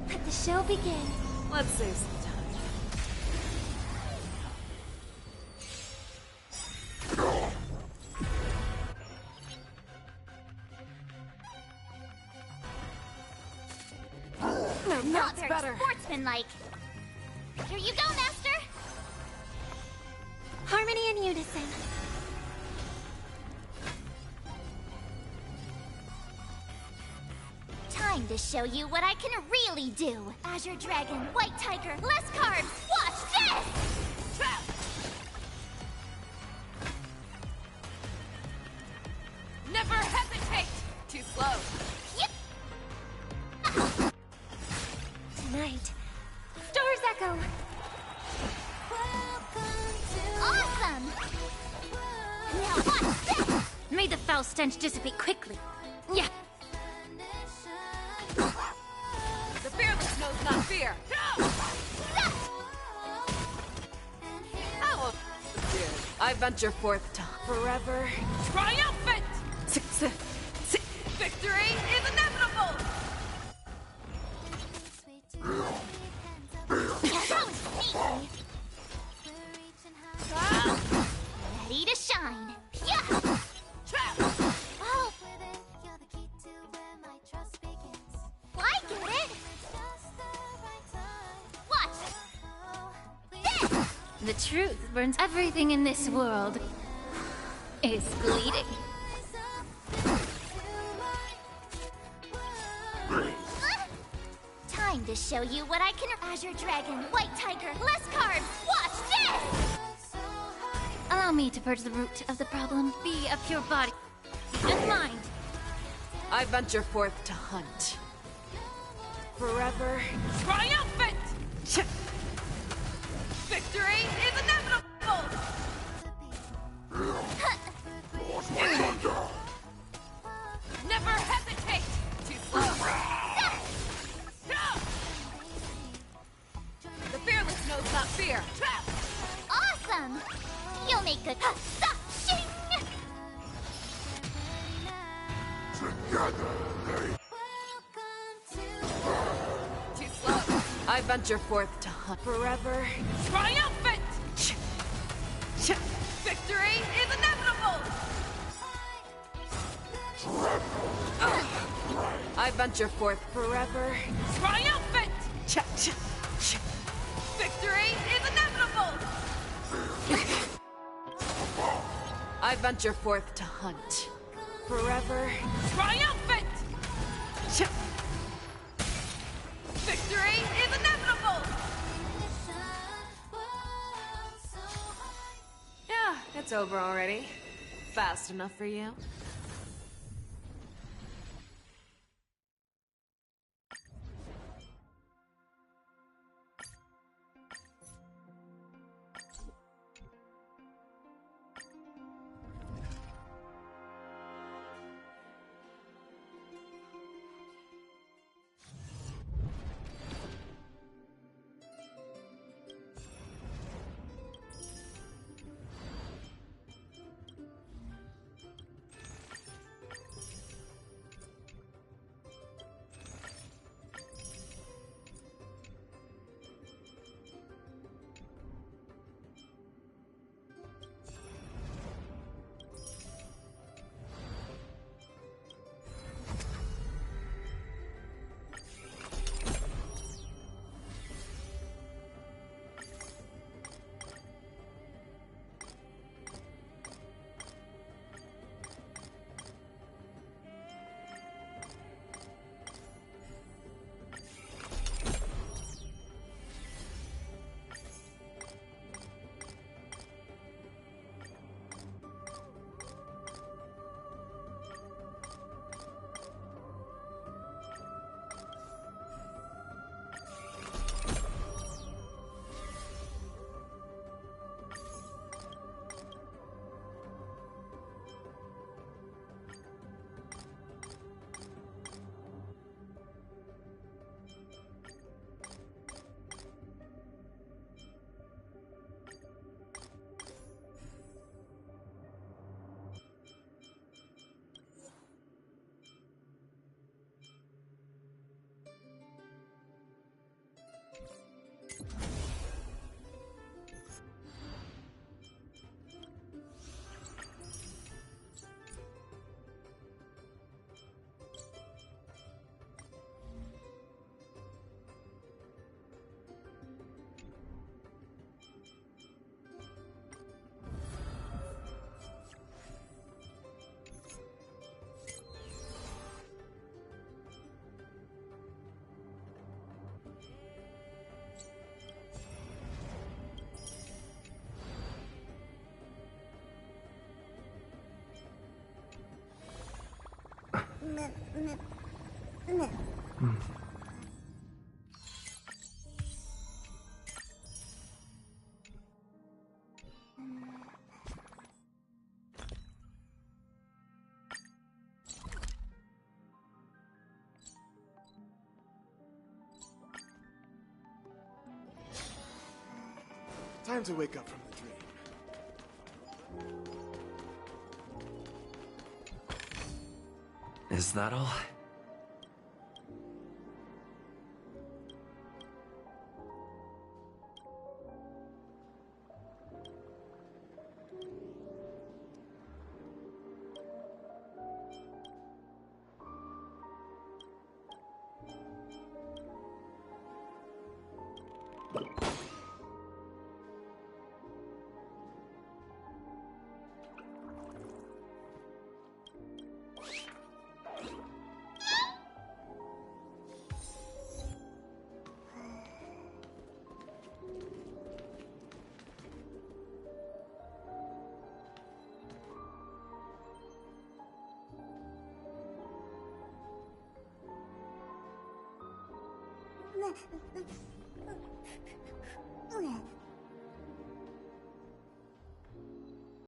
Let the show begin. Let's save some time. No, not very better. Sportsmanlike. Here you go, Master. Harmony and unison. Time to show you what I can really do. Azure Dragon, White Tiger, less cards. Watch this! Never hesitate! Too slow. Tonight, Stars Echo. Awesome! Now watch this! May the foul stench dissipate quickly. Yeah. The fearless knows not fear. Ow! I venture forth to forever triumphant! Victory is inevitable! That was sneaky. Ready to shine. Yeah! Oh. I get it. Watch. This! The truth burns everything in this world. Is bleeding. Time to show you what I can. Azure Dragon, White Tiger, less cards. Watch this! Allow me to purge the root of the problem. Be a pure body and mind. I venture forth to hunt. Forever triumphant! Victory is inevitable! Never hesitate! Too slow! The fearless knows not fear! Awesome! You'll make a shing! Too slow! I venture forth to hunt. Forever triumphant! Victory is inevitable! I venture forth forever triumphant! Victory is inevitable! I venture forth to hunt. Forever triumphant! Victory is inevitable! Yeah, it's over already. Fast enough for you? Time to wake up from the dream. Is that all?